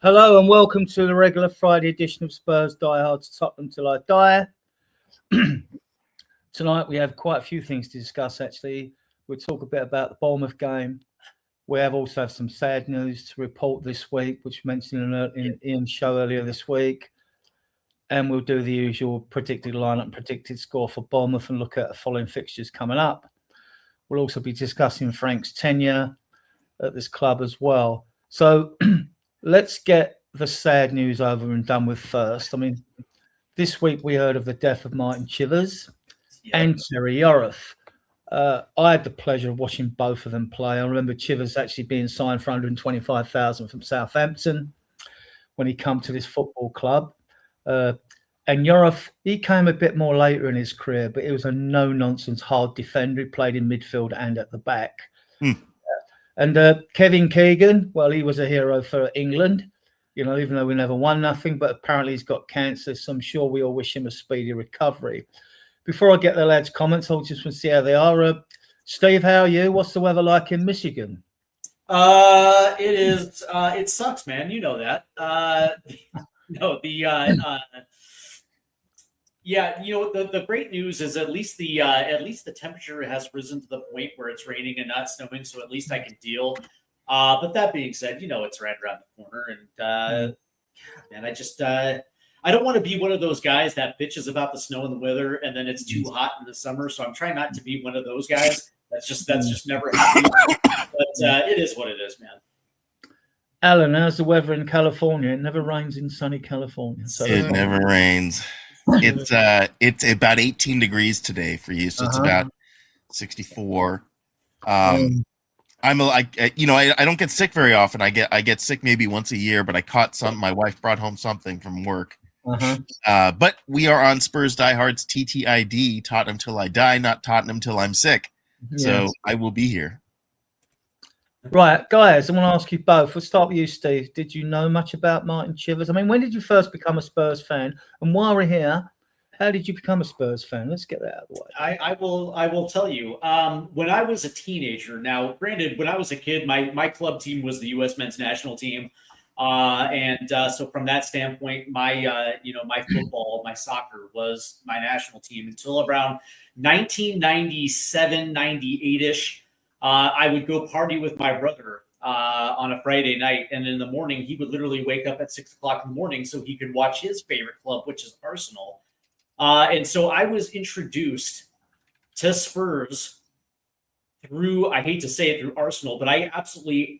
Hello and welcome to the regular Friday edition of Spurs Die Hard to Tottenham Till I Die. Tonight we have quite a few things to discuss actually. We'll talk a bit about the Bournemouth game. We have also some sad news to report this week, which we mentioned in Ian's show earlier this week. And we'll do the usual predicted lineup and predicted score for Bournemouth and look at the following fixtures coming up. We'll also be discussing Frank's tenure at this club as well. So let's get the sad news over and done with first. I mean, this week we heard of the death of Martin Chivers and Terry Yorath. I had the pleasure of watching both of them play. I remember Chivers actually being signed for 125,000 from Southampton when he came to this football club. And Yorath, he came a bit more later in his career, but he was a no-nonsense hard defender. He played in midfield and at the back. And Kevin Keegan, well, he was a hero for England, you know, even though we never won nothing, but apparently he's got cancer, so I'm sure we all wish him a speedy recovery. Before I get the lads' comments, I'll just want to see how they are. Steve, how are you? What's the weather like in Michigan? It sucks, man. You know that. Yeah, you know, the great news is at least the temperature has risen to the point where it's raining and not snowing, so at least I can deal. But that being said, you know, it's right around the corner, and man, I don't want to be one of those guys that bitches about the snow and the weather, and then it's too hot in the summer. So I'm trying not to be one of those guys. That's just never happened. But it is what it is, man. Alan, how's the weather in California? It never rains in sunny California. So it never rains. It's about 18 degrees today for you, so it's about 64. I don't get sick very often. I get sick maybe once a year, but I caught some. My wife brought home something from work. But we are on Spurs Die Hard's TTID, Tottenham Till I Die, not Tottenham Till I'm Sick. Yes. So I will be here. Right, guys, I want to ask you both. We'll start with you, Steve. Did you know much about Martin Chivers? I mean, when did you first become a Spurs fan? And while we're here, how did you become a Spurs fan? Let's get that out of the way. I will tell you. When I was a teenager, now, granted, when I was a kid, my club team was the U.S. men's national team. So from that standpoint, my football, my soccer was my national team until around 1997, 98-ish. I would go party with my brother on a Friday night, and in the morning he would literally wake up at 6 o'clock in the morning so he could watch his favorite club, which is Arsenal. And so I was introduced to Spurs through, I hate to say it, through Arsenal, but I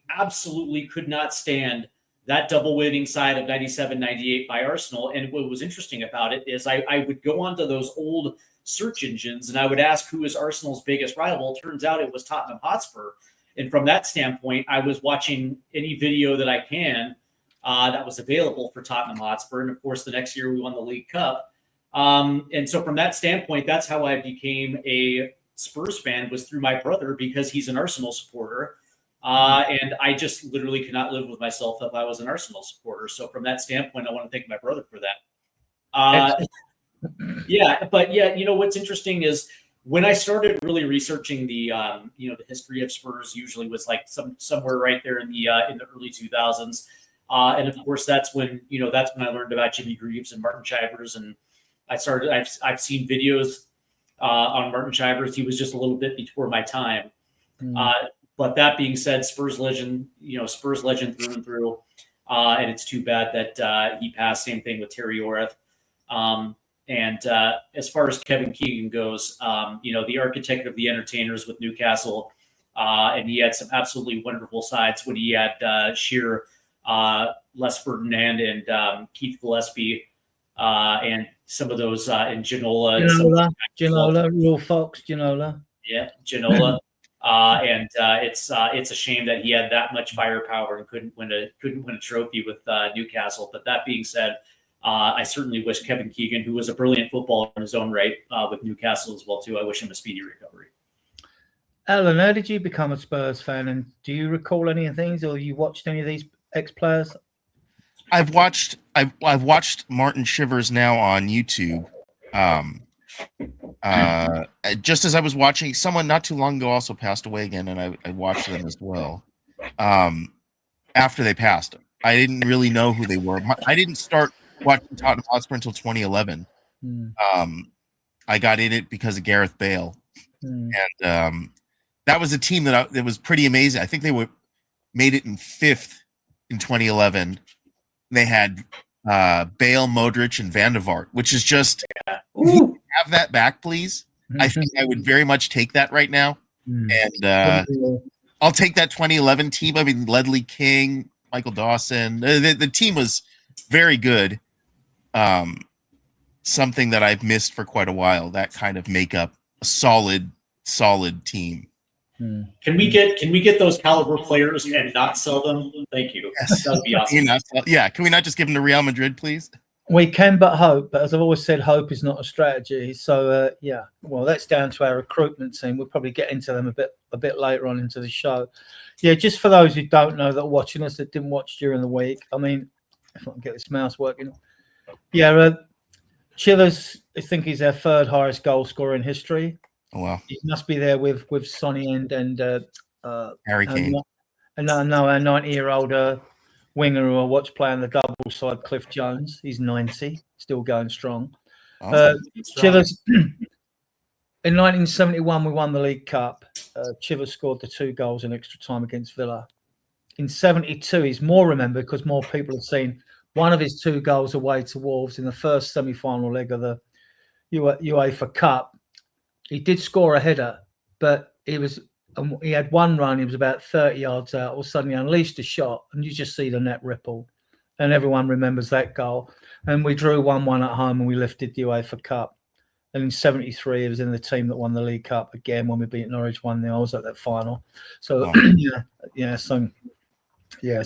absolutely could not stand that double winning side of 97, 98 by Arsenal. And what was interesting about it is I would go onto those old search engines and I would ask who is Arsenal's biggest rival. Turns out it was Tottenham Hotspur. And from that standpoint, I was watching any video that I can that was available for Tottenham Hotspur. And of course, the next year we won the League Cup. And so from that standpoint, that's how I became a Spurs fan, was through my brother, because he's an Arsenal supporter. And I just literally could not live with myself if I was an Arsenal supporter. So from that standpoint, I want to thank my brother for that. You know, what's interesting is when I started really researching the history of Spurs, usually was like somewhere right there in the early 2000s. And of course, that's when I learned about Jimmy Greaves and Martin Chivers, and I've seen videos on Martin Chivers. He was just a little bit before my time. But that being said, Spurs legend through and through. And it's too bad that he passed. Same thing with Terry Oreth. And as far as Kevin Keegan goes, the architect of the entertainers with Newcastle, and he had some absolutely wonderful sides when he had Shearer, Les Ferdinand, and Keith Gillespie, and some of those in Ginola. Ginola, Real Fox, Ginola. Yeah, Ginola. And it's a shame that he had that much firepower and couldn't win a trophy with Newcastle. But that being said, I certainly wish Kevin Keegan, who was a brilliant footballer in his own right, with Newcastle as well too. I wish him a speedy recovery. Alan, how did you become a Spurs fan, and do you recall any of things, or you watched any of these ex-players? I've watched Martin Chivers now on YouTube. Just as I was watching, someone not too long ago also passed away again, and I watched them as well. After they passed, I didn't really know who they were. I didn't start watching Tottenham Hotspur until 2011. I got in it because of Gareth Bale, and that was a team that was pretty amazing. I think they made it in 5th in 2011. They had Bale, Modric, and Van der Vaart, which is just have that back, please. I think I would very much take that right now, and I'll take that 2011 team. I mean, Ledley King, Michael Dawson. The team was very good. Something that I've missed for quite a while. That kind of make up a solid team. Can we get those caliber players and not sell them? Thank you. Yes. That would be awesome. Can we not just give them to Real Madrid, please? We can but hope. But as I've always said, hope is not a strategy. So well, that's down to our recruitment team. We'll probably get into them a bit later on into the show. Yeah, just for those who don't know that are watching us that didn't watch during the week. I mean, if I can get this mouse working. Yeah, Chivers, I think he's our 3rd highest goal scorer in history. Oh, wow. He must be there with Sonny and Harry Kane. And our 90-year-old winger who I watched playing the double side, Cliff Jones. He's 90, still going strong. Chivers, in 1971, we won the League Cup. Chivers scored the 2 goals in extra time against Villa. In 72, he's more remembered because more people have seen one of his 2 goals away to Wolves in the first semi-final leg of the UEFA Cup. He did score a header, but he had one run. He was about 30 yards out. All of a sudden, he unleashed a shot, and you just see the net ripple. And everyone remembers that goal. And we drew 1-1 at home, and we lifted the UEFA Cup. And in 73, he was in the team that won the League Cup again when we beat Norwich 1-0. I was at that final. So,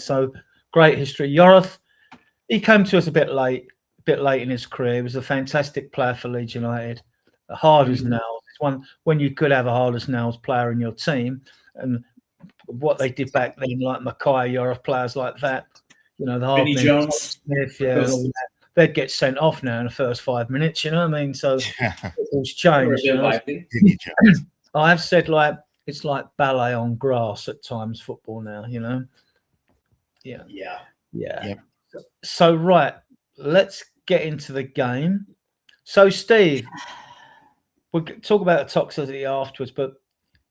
so great history. Yoreth, he came to us a bit late in his career. He was a fantastic player for Leeds United. Hard as nails. It's one when you could have a hard as nails player in your team, and what they did back then, like Mackay, Yoreth, players like that, the hard Vinnie Jones, Smith, they'd get sent off now in the first 5 minutes. You know what I mean? So it's changed. I have said it's like ballet on grass at times. Football now, Yeah. Yep. So right, let's get into the game. So Steve, we'll talk about the toxicity afterwards, but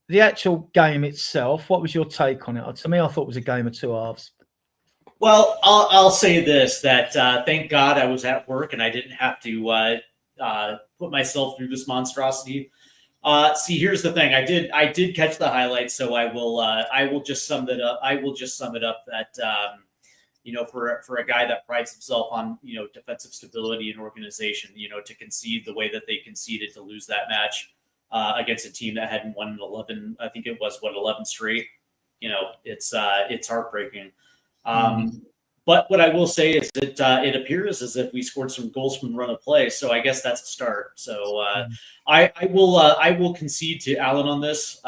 the actual game itself, what was your take on it? To me, I thought it was a game of 2 halves. Well, I'll say this, that thank God I was at work and I didn't have to put myself through this monstrosity. See, here's the thing. I did catch the highlights, so I will just sum it up. I will just sum it up that for a guy that prides himself on defensive stability and organization, to concede the way that they conceded, to lose that match against a team that hadn't won 11, I think it was 11 straight. It's heartbreaking. But what I will say is that it appears as if we scored some goals from the run of play. So I guess that's a start. So I will concede to Alan on this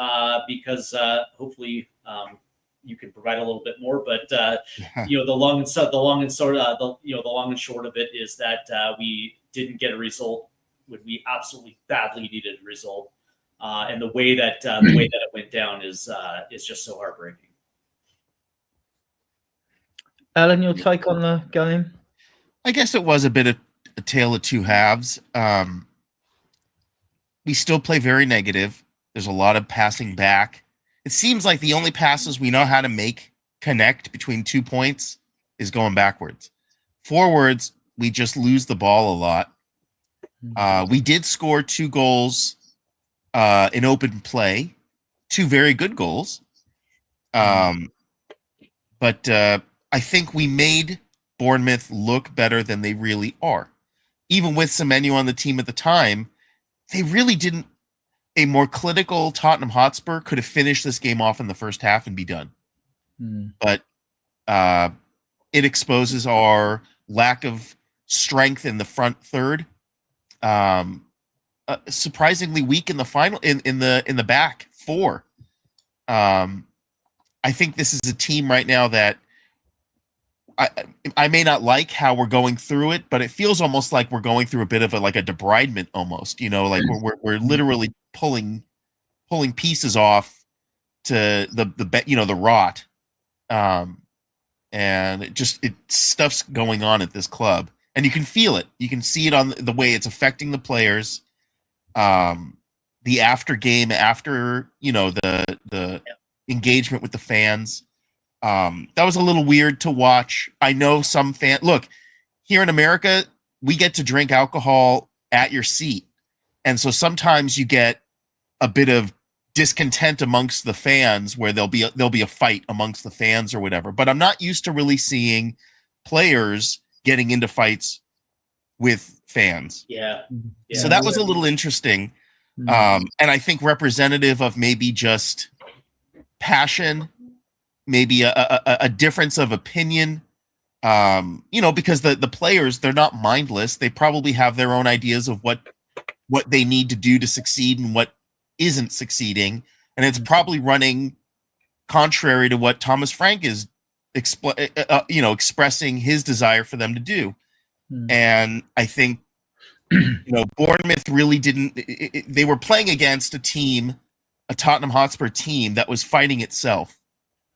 because hopefully you can provide a little bit more. But the long and short of it is that we didn't get a result when we absolutely badly needed a result, and the way that it went down is just so heartbreaking. Alan, your take on the game? I guess it was a bit of a tale of two halves. We still play very negative. There's a lot of passing back. It seems like the only passes we know how to make connect between 2 points is going backwards. Forwards, we just lose the ball a lot. We did score 2 goals in open play, 2 very good goals. But I think we made Bournemouth look better than they really are. Even with Semenyo on the team at the time, they really didn't. A more clinical Tottenham Hotspur could have finished this game off in the first half and be done. But it exposes our lack of strength in the front third. Surprisingly weak in the final in the back four. I think this is a team right now that I may not like how we're going through it, but it feels almost like we're going through a bit of a debridement almost, like we're literally pulling pieces off to the rot. And stuff's going on at this club, and you can feel it. You can see it on the way it's affecting the players. The after the engagement with the fans. That was a little weird to watch. I know some look, here in America, we get to drink alcohol at your seat. And so sometimes you get a bit of discontent amongst the fans where there'll be a fight amongst the fans or whatever. But I'm not used to really seeing players getting into fights with fans. Yeah. So that was a little interesting. And I think representative of maybe just passion, maybe a difference of opinion, because the players, they're not mindless. They probably have their own ideas of what they need to do to succeed and what isn't succeeding. And it's probably running contrary to what Thomas Frank is expressing his desire for them to do. And I think, Bournemouth really didn't, they were playing against a Tottenham Hotspur team that was fighting itself.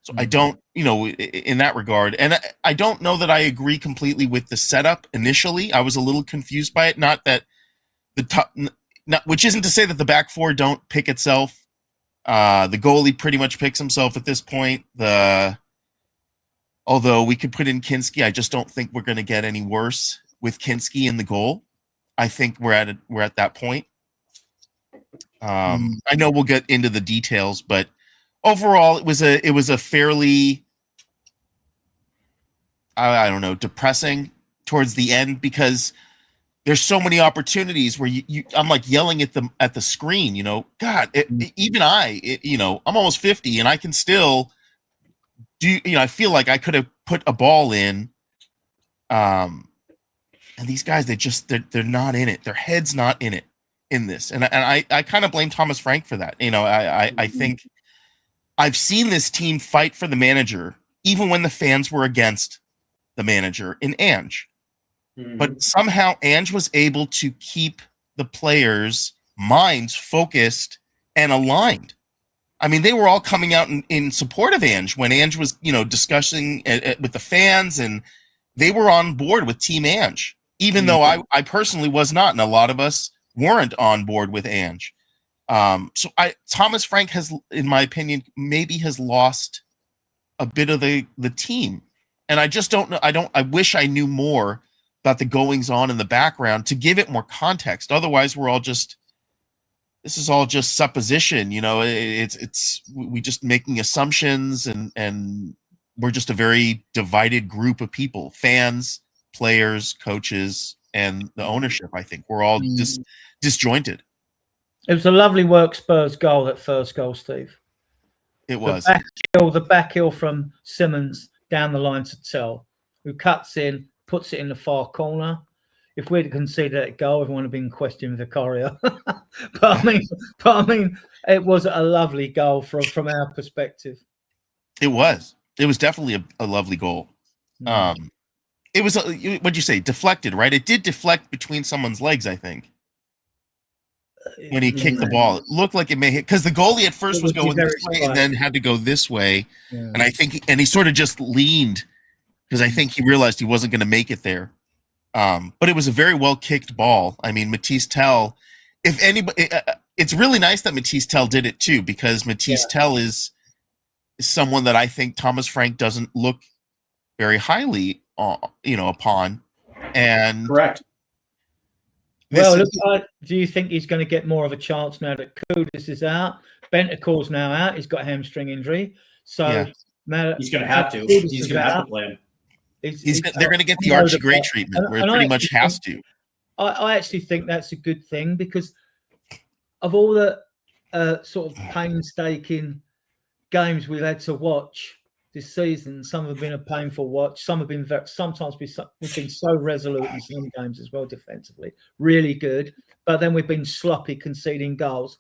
So I don't, in that regard, and I don't know that I agree completely with the setup initially. I was a little confused by it. Not that which isn't to say that the back four don't pick itself. The goalie pretty much picks himself at this point. Although we could put in Kinski, I just don't think we're going to get any worse with Kinski in the goal. I think we're at that point. I know we'll get into the details, but overall, it was a fairly, I don't know, depressing towards the end, because there's so many opportunities where I'm like yelling at the screen, God, even I'm almost 50 and I can still do, I feel like I could have put a ball in, and these guys, they're not in it. Their head's not in it in this. And I kind of blame Thomas Frank for that. I think I've seen this team fight for the manager, even when the fans were against the manager in Ange. But somehow Ange was able to keep the players' minds focused and aligned. I mean, they were all coming out in support of Ange when Ange was, discussing with the fans, and they were on board with Team Ange, even though I personally was not, and a lot of us weren't on board with Ange. Thomas Frank has, in my opinion, maybe has lost a bit of the team. And I just don't know. I wish I knew more about the goings on in the background to give it more context. Otherwise, this is all just supposition. We just making assumptions, and we're just a very divided group of people, fans, players, coaches, and the ownership. I think we're all disjointed. It was a lovely work Spurs goal, that first goal, Steve. It was. The back heel from Simmons down the line to Tell, who cuts in, puts it in the far corner. If we'd conceded that goal, everyone would have been questioning Vicario. but I mean, it was a lovely goal from our perspective. It was. It was definitely a lovely goal. It was, what'd you say, deflected, right? It did deflect between someone's legs, I think. When he kicked the ball, it looked like it may hit, because the goalie at first was going this way and then had to go this way. And I think, and he sort of just leaned because I think he realized he wasn't going to make it there. But it was a very well kicked ball. I mean, Matisse Tell, if anybody, it's really nice that Matisse Tell did it too, because Matisse Tell is someone that I think Thomas Frank doesn't look very highly, upon. And correct. Well, do you think he's going to get more of a chance now that Kudus is out? Bentancur's now out. He's got a hamstring injury. So now he's going to have to. He's going to have to play him. They're going to get the Archie Gray treatment, where it pretty much has to. I actually think that's a good thing, because of all the sort of painstaking games we've had to watch this season, some have been a painful watch. Some have been we've been so resolute in some games as well defensively, really good. But then we've been sloppy, conceding goals.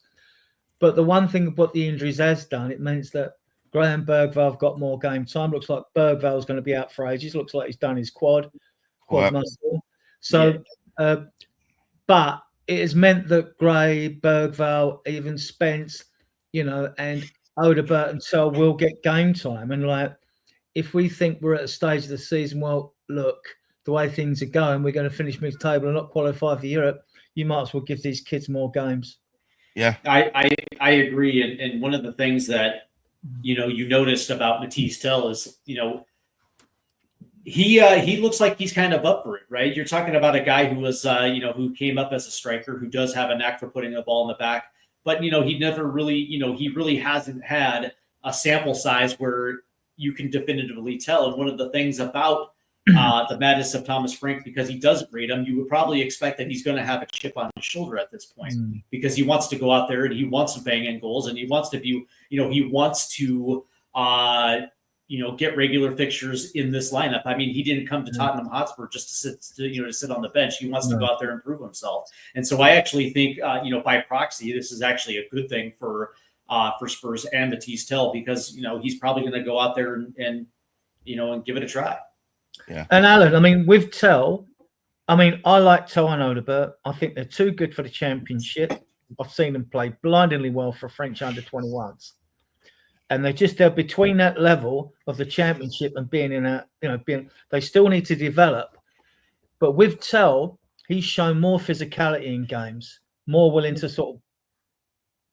But the one thing what the injuries has done, it means that Graham Bergvall got more game time. Looks like Bergvall's going to be out for ages. Looks like he's done his quad muscle. So, but it has meant that Gray, Bergvall, even Spence, and Odegaard and Tell will get game time. And if we think we're at a stage of the season, well, look, the way things are going, we're going to finish mid-table and not qualify for Europe. You might as well give these kids more games. Yeah, I agree. And one of the things that you noticed about Matisse Tell is, he looks like he's kind of up for it, right? You're talking about a guy who was, who came up as a striker, who does have a knack for putting the ball in the back, but he never really, he really hasn't had a sample size where you can definitively tell. And one of the things about the madness of Thomas Frank, because he doesn't rate him, you would probably expect that he's going to have a chip on his shoulder at this point, because he wants to go out there and he wants to bang in goals, and he wants to be, he wants to, get regular fixtures in this lineup. I mean, he didn't come to Tottenham Hotspur just to sit on the bench. He wants to go out there and prove himself. And so I actually think, by proxy, this is actually a good thing for Spurs and Matisse Tell, because, he's probably going to go out there and give it a try. Yeah. And Alan, I mean, with Tell, I like Tell and Odegaard. I think they're too good for the Championship. I've seen them play blindingly well for French under-21s. And they're between that level of the Championship and being in they still need to develop. But with Tell, he's shown more physicality in games, more willing to sort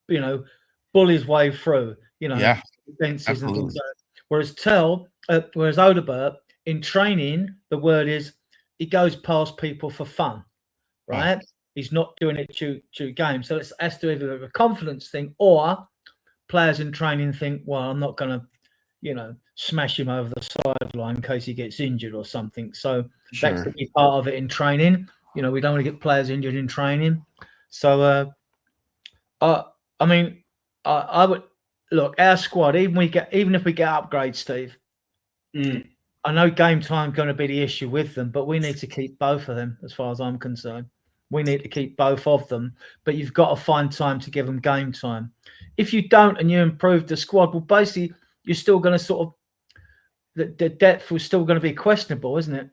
of, bull his way through, defenses and things like that. Whereas Odegaard, in training, the word is he goes past people for fun, right? He's not doing it to games. So it has to either be a confidence thing, or players in training think, well, I'm not going to, smash him over the sideline in case he gets injured or something. So that could be part of it in training. We don't want to get players injured in training. So, I would look, our squad, even if we get upgrades, Steve, I know game time going to be the issue with them, but we need to keep both of them as far as I'm concerned. We need to keep both of them, but you've got to find time to give them game time. If you don't and you improve the squad, well, basically, you're still going to sort of, the depth was still going to be questionable, isn't it?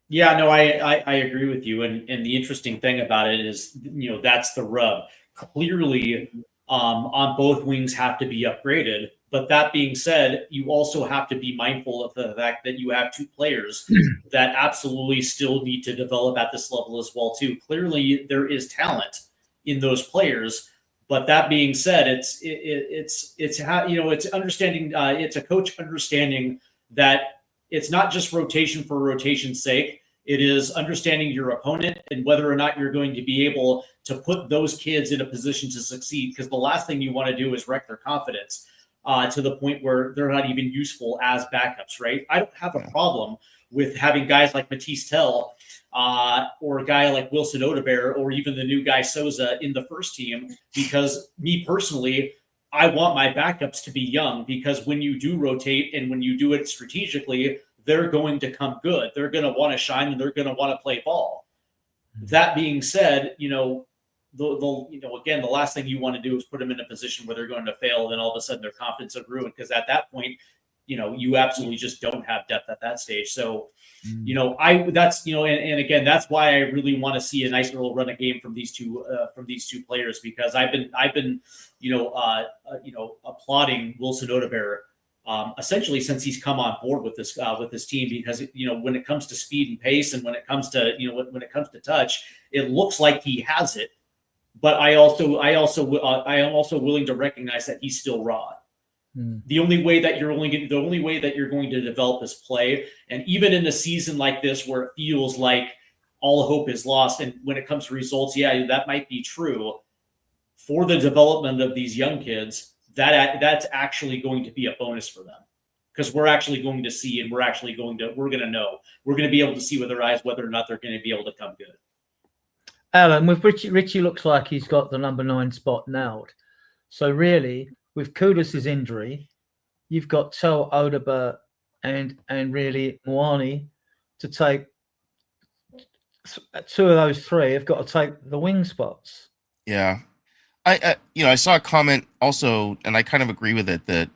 Yeah, no, I agree with you. And the interesting thing about it is, that's the rub. Clearly, on both wings have to be upgraded. But that being said, you also have to be mindful of the fact that you have two players that absolutely still need to develop at this level as well, too. Clearly, there is talent in those players. But that being said, it's how, it's understanding. It's a coach understanding that it's not just rotation for rotation's sake. It is understanding your opponent and whether or not you're going to be able to put those kids in a position to succeed. Because the last thing you want to do is wreck their confidence to the point where they're not even useful as backups, right? I don't have a problem with having guys like Matisse Tell or a guy like Wilson Odegaard or even the new guy Souza in the first team, because me personally, I want my backups to be young, because when you do rotate and when you do it strategically, they're going to come good. They're going to want to shine and they're going to want to play ball. That being said, again, the last thing you want to do is put them in a position where they're going to fail, and then all of a sudden their confidence is ruined, because at that point, you absolutely just don't have depth at that stage. So, and again, that's why I really want to see a nice little run of game from these two players, because I've been applauding Wilson Odegaard essentially since he's come on board with this team, because when it comes to speed and pace, and when it comes to when it comes to touch, it looks like he has it. But I am also willing to recognize that he's still raw. The only way that you're going to develop his play, and even in a season like this where it feels like all hope is lost, and when it comes to results, yeah, that might be true. For the development of these young kids, that's actually going to be a bonus for them, because we're actually going to see, and we're going to be able to see with our eyes whether or not they're going to be able to come good. Alan, with Richie looks like he's got the number 9 spot nailed. So really, with Kudus' injury, you've got Tel, Odebert, and really Mwani to take. 2 of those 3 have got to take the wing spots. Yeah. I saw a comment also, and I kind of agree with it, that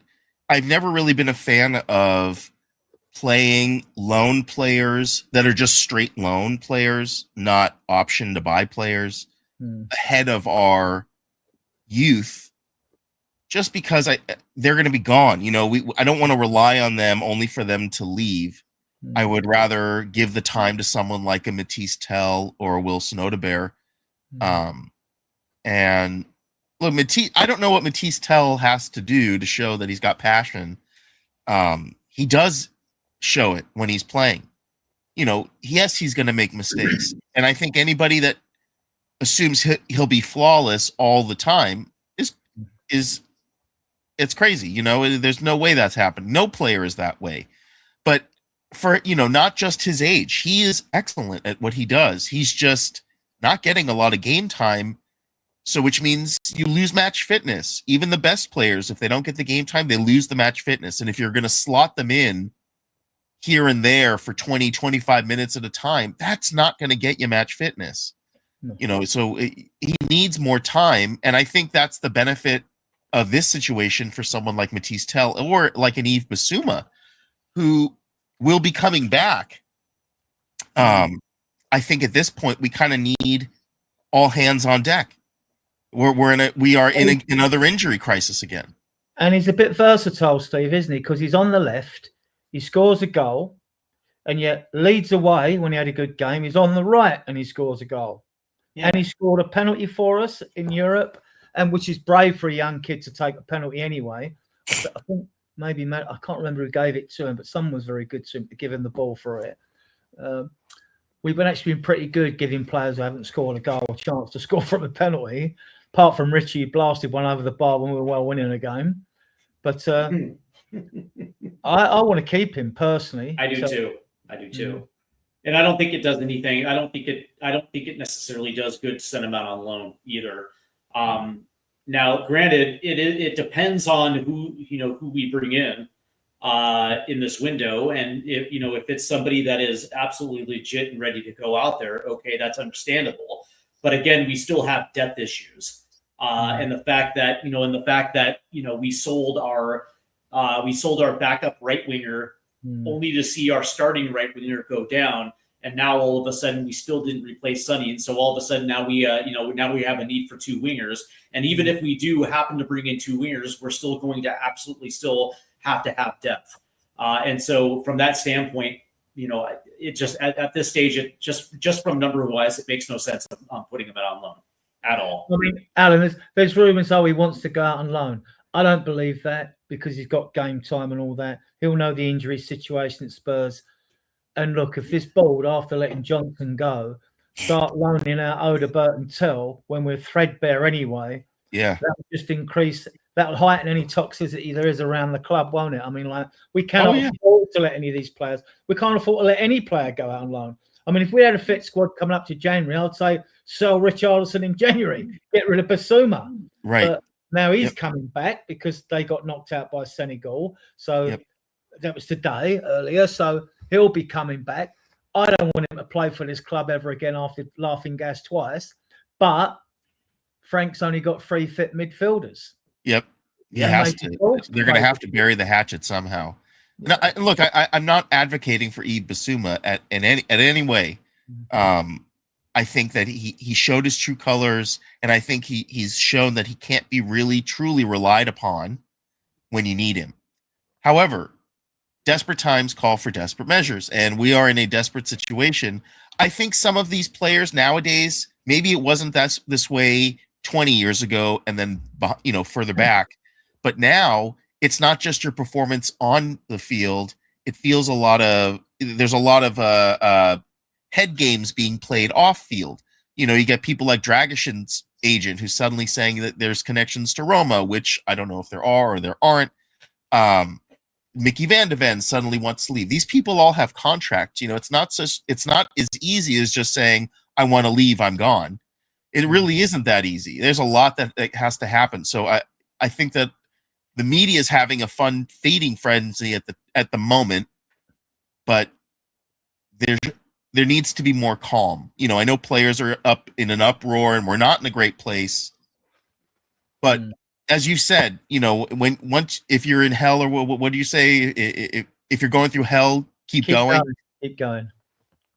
I've never really been a fan of playing loan players that are just straight loan players, not option to buy players, ahead of our youth, just because they're going to be gone. I don't want to rely on them only for them to leave. I would rather give the time to someone like a Matisse Tell or a Wilson Odebert. And look, Matisse, I don't know what Matisse Tell has to do to show that he's got passion. He does show it when he's playing. Yes, he's going to make mistakes. And I think anybody that assumes he'll be flawless all the time is it's crazy. There's no way that's happened. No player is that way. But for, not just his age, he is excellent at what he does. He's just not getting a lot of game time. So which means you lose match fitness. Even the best players, if they don't get the game time, they lose the match fitness. And if you're going to slot them in here and there for 20, 25 minutes at a time, that's not going to get you match fitness. No. So he needs more time. And I think that's the benefit of this situation for someone like Matisse Tell or like an Yves Bissouma, who will be coming back. I think at this point, we kind of need all hands on deck. We are in another injury crisis again. And he's a bit versatile, Steve, isn't he? Because he's on the left, he scores a goal, and yet leads away when he had a good game. He's on the right and he scores a goal. Yeah. And he scored a penalty for us in Europe, and which is brave for a young kid to take a penalty anyway. But I think maybe, I can't remember who gave it to him, but someone was very good to him to give him the ball for it. We've actually been pretty good giving players who haven't scored a goal a chance to score from a penalty. Apart from Richie, who blasted one over the bar when we were well winning a game. But I want to keep him personally. I do too. And I don't think it does anything. I don't think it necessarily does good to send him out on loan either. Now, granted, it depends on who we bring in this window, and if it's somebody that is absolutely legit and ready to go out there, okay, that's understandable. But again, we still have depth issues. And the fact that we sold our backup right winger only to see our starting right winger go down, and now all of a sudden we still didn't replace Sonny, and so all of a sudden now we have a need for 2 wingers, and even if we do happen to bring in 2 wingers, we're still going to absolutely still have to have depth, and so from that standpoint, it just at this stage, it just from number wise, it makes no sense on putting him out on loan at all. I mean, Alan, there's rumors he wants to go out on loan. I don't believe that, because he's got game time and all that. He'll know the injury situation at Spurs. And look, if this board, after letting Johnson go, start loaning out Odebert and Tell when we're threadbare anyway, that will just increase, that'll heighten any toxicity there is around the club, won't it? I mean, like, we cannot afford to let any of these players, we can't afford to let any player go out on loan. I mean, if we had a fit squad coming up to January, I'd say sell Richarlison in January, get rid of Bissouma. Right. But now he's coming back because they got knocked out by Senegal. So that was earlier. So he'll be coming back. I don't want him to play for this club ever again after laughing gas twice. But Frank's only got 3 fit midfielders. Yep. He has to. They're going to have to bury the hatchet somehow. No, look, I'm not advocating for Yves Bissouma in any way. I think that he showed his true colors, and I think he's shown that he can't be really truly relied upon when you need him. However, desperate times call for desperate measures, and we are in a desperate situation. I think some of these players nowadays, maybe it wasn't this way 20 years ago and then further back, but now it's not just your performance on the field. It feels there's a lot of head games being played off field. You get people like Dragishin's agent who's suddenly saying that there's connections to Roma, which I don't know if there are or there aren't. Mickey Van de Ven suddenly wants to leave. These people all have contracts. It's not as easy as just saying, I want to leave, I'm gone. It really isn't that easy. There's a lot that has to happen. So I think that the media is having a fun fading frenzy at the moment, but there needs to be more calm. I know players are up in an uproar and we're not in a great place, but as you said, if you're in hell, or what do you say? If you're going through hell, keep going. Keep going.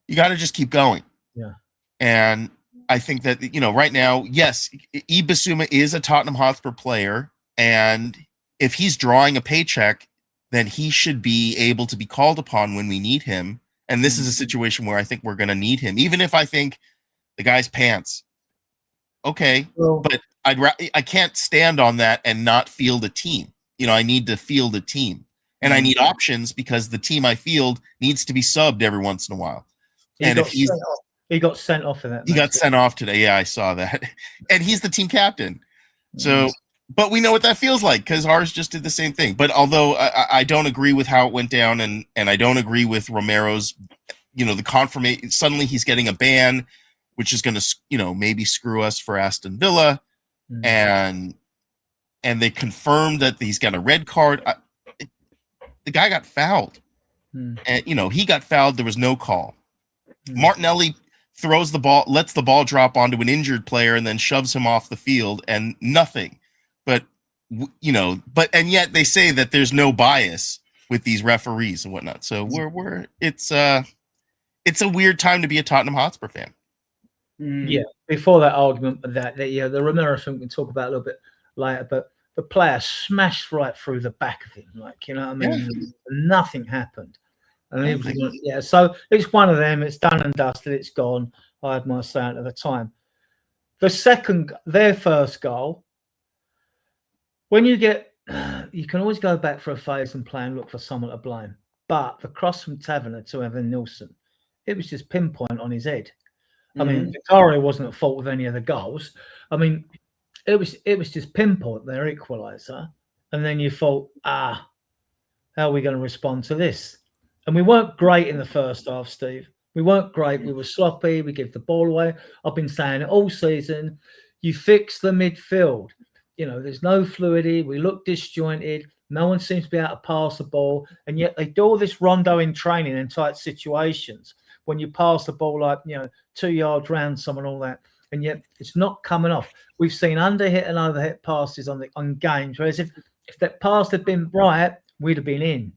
You got to just keep going. Yeah. And I think that, right now, yes, Ibasuma is a Tottenham Hotspur player. And if he's drawing a paycheck, then he should be able to be called upon when we need him. And this is a situation where I think we're going to need him, even if I think the guy's pants. Okay. Well, but I can't stand on that and not field a team. I need to field a team, and I need options because the team I field needs to be subbed every once in a while. He got sent off in that. He got sent off today. Yeah, I saw that. And he's the team captain. So, but we know what that feels like because ours just did the same thing. But although I don't agree with how it went down, and I don't agree with Romero's, the confirmation, suddenly he's getting a ban, which is going to, maybe screw us for Aston Villa. And they confirmed that he's got a red card. The guy got fouled. And, he got fouled. There was no call. Martinelli throws the ball, lets the ball drop onto an injured player and then shoves him off the field and nothing. But, and yet they say that there's no bias with these referees and whatnot. So it's a weird time to be a Tottenham Hotspur fan. Yeah, before that argument, the Romero thing we can talk about a little bit later, but the player smashed right through the back of him, nothing happened. And so it's one of them. It's done and dusted. It's gone. I had my say at the time. Their first goal. When you can always go back for a phase and play and look for someone to blame. But the cross from Taverner to Evan Nilsson, it was just pinpoint on his head. I mean, Vicario wasn't at fault with any of the goals. I mean, it was just pinpoint their equaliser, and then you thought, how are we going to respond to this? And we weren't great in the first half, Steve. We weren't great. We were sloppy. We gave the ball away. I've been saying it all season. You fix the midfield. There's no fluidity. We look disjointed. No one seems to be able to pass the ball, and yet they do all this rondo in training in tight situations. When you pass the ball 2 yards round someone, all that, and yet it's not coming off. We've seen underhit and overhit passes on games, whereas if that pass had been right, we'd have been in.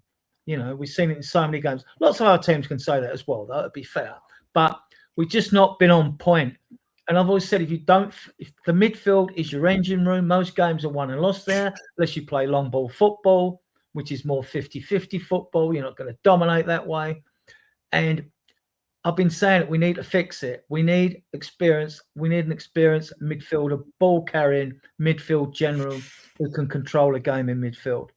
We've seen it in so many games. Lots of our teams can say that as well, though, to be fair. But we've just not been on point. And I've always said, if the midfield is your engine room, most games are won and lost there, unless you play long ball football, which is more 50-50 football. You're not going to dominate that way. And I've been saying it, we need to fix it. We need experience. We need an experienced midfielder, ball-carrying midfield general who can control a game in midfield.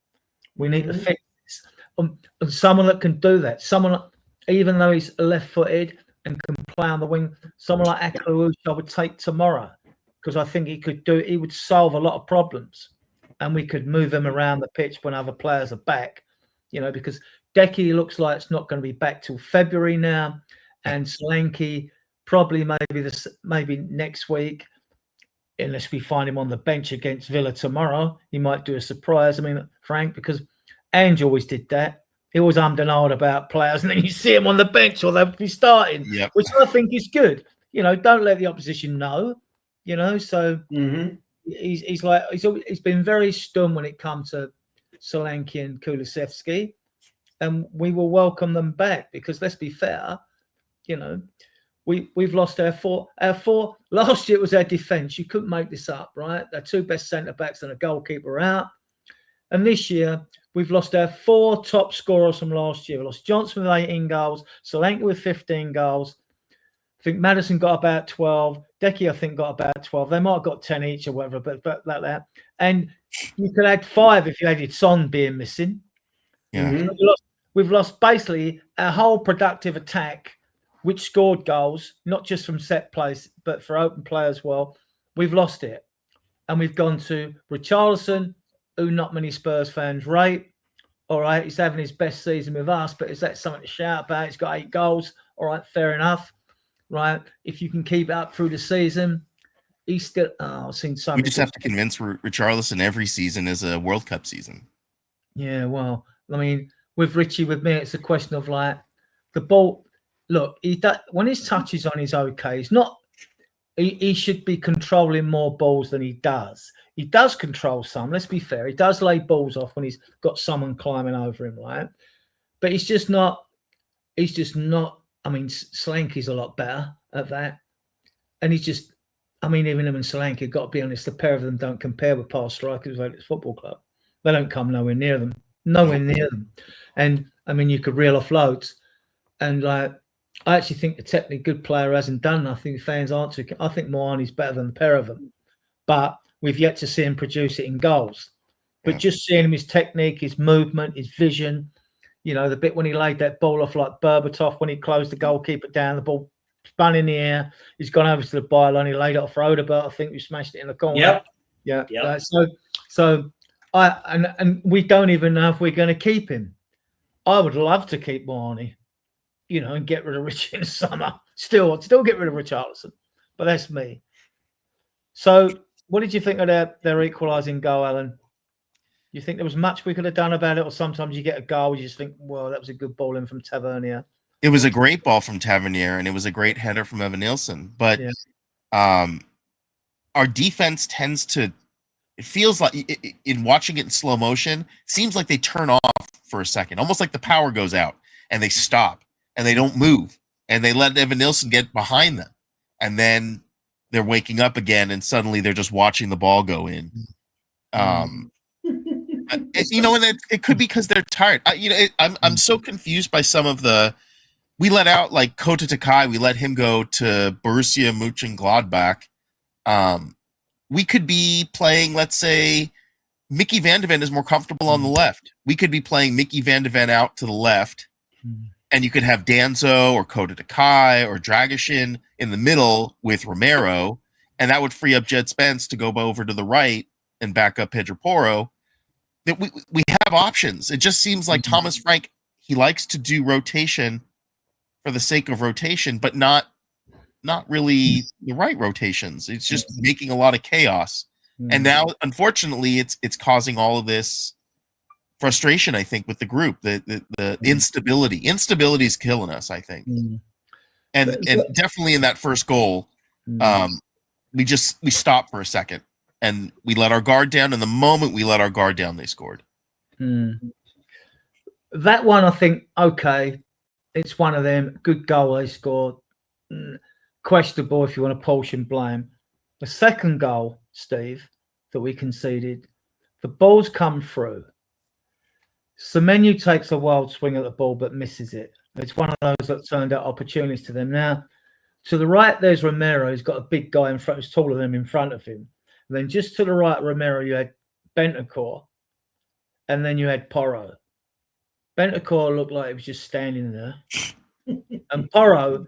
We need to fix this. And someone that can do that. Someone, even though he's left-footed and can play on the wing, someone like Akalush I would take tomorrow because I think he would solve a lot of problems. And we could move him around the pitch when other players are back, because Decky looks like it's not going to be back till February now. And Solanke probably maybe next week, unless we find him on the bench against Villa tomorrow. He might do a surprise. I mean, Frank, because Ange always did that. He always ummed and ahed about players, and then you see him on the bench or they'll be starting, which I think is good. Don't let the opposition know. So he's been very stern when it comes to Solanke and Kulusevski, and we will welcome them back because let's be fair. We've lost our four. Last year it was our defence. You couldn't make this up, right? Our two best centre backs and a goalkeeper are out. And this year, we've lost our 4 top scorers from last year. We lost Johnson with 18 goals, Solanke with 15 goals. I think Maddison got about 12. Decky, I think, got about 12. They might have got 10 each or whatever, but like that. And you could add 5 if you added Son being missing. Yeah. Mhm. We've lost basically our whole productive attack, which scored goals, not just from set plays, but for open play as well. We've lost it. And we've gone to Richarlison, who not many Spurs fans rate. All right, he's having his best season with us, but is that something to shout about? He's got 8 goals. All right, fair enough. Right, if you can keep it up through the season, he's still. Oh, I've seen so We many. just have to convince Richarlison every season is a World Cup season. Yeah, well, I mean, with Richie, with me, it's a question of like the ball. Look, when his touch is on, he's okay. He's not. He should be controlling more balls than he does. He does control some. Let's be fair. He does lay balls off when he's got someone climbing over him, right? But he's just not. He's just not. I mean, Solanke's a lot better at that. And he's just, I mean, even him and Solanke, got to be honest, the pair of them don't compare with past strikers at this football club. They don't come nowhere near them. Nowhere near them. And, I mean, you could reel off loads. And, like, I actually think the technically good player hasn't done nothing. Fans aren't too. I think Moani's better than the pair of them. But we've yet to see him produce it in goals. But just seeing him, his technique, his movement, his vision, you know, the bit when he laid that ball off like Berbatov, when he closed the goalkeeper down, the ball spun in the air. He's gone over to the byline. He laid it off for Odegaard. I think we smashed it in the corner. Yep. Yeah. So and we don't even know if we're going to keep him. I would love to keep Moani, you know, and get rid of Richie in the summer. Still get rid of Richarlison. But that's me. So what did you think of their equalising goal, Alan? You think there was much we could have done about it, or sometimes you get a goal, you just think, well, that was a good ball in from Tavernier. It was a great ball from Tavernier, and it was a great header from Evan Nilsson. But our defense tends to, it feels like, in watching it in slow motion, seems like they turn off for a second, almost like the power goes out, and they stop, and they don't move, and they let Evan Nilsson get behind them. And then they're waking up again, and suddenly they're just watching the ball go in. You know, and it could be because they're tired. I'm so confused by some of the. We let out like Kota Takai. We let him go to Borussia Mönchengladbach. We could be playing, let's say, Mickey Van de Ven is more comfortable on the left. We could be playing Mickey Van de Ven out to the left, and you could have Danzo or Kota Takai or Dragishin in the middle with Romero, and that would free up Jed Spence to go over to the right and back up Pedro Porro. That we have options. It just seems like Thomas Frank, he likes to do rotation for the sake of rotation, but not really the right rotations. It's just making a lot of chaos. And now, unfortunately, it's causing all of this frustration, I think, with the group. The instability. Instability is killing us, I think. And definitely in that first goal, we stopped for a second. And we let our guard down, and the moment we let our guard down, they scored. That one, I think, okay, it's one of them. Good goal they scored. Questionable if you want to Porsche and blame. The second goal, Steve, that we conceded, the ball's come through. Semenyo takes a wild swing at the ball but misses it. It's one of those that turned out opportunities to them. Now, to the right, there's Romero. He's got a big guy in front, who's taller than him in front of him. And then just to the right, Romero, you had Bentancur, and then you had Porro. Bentancur looked like he was just standing there. And Porro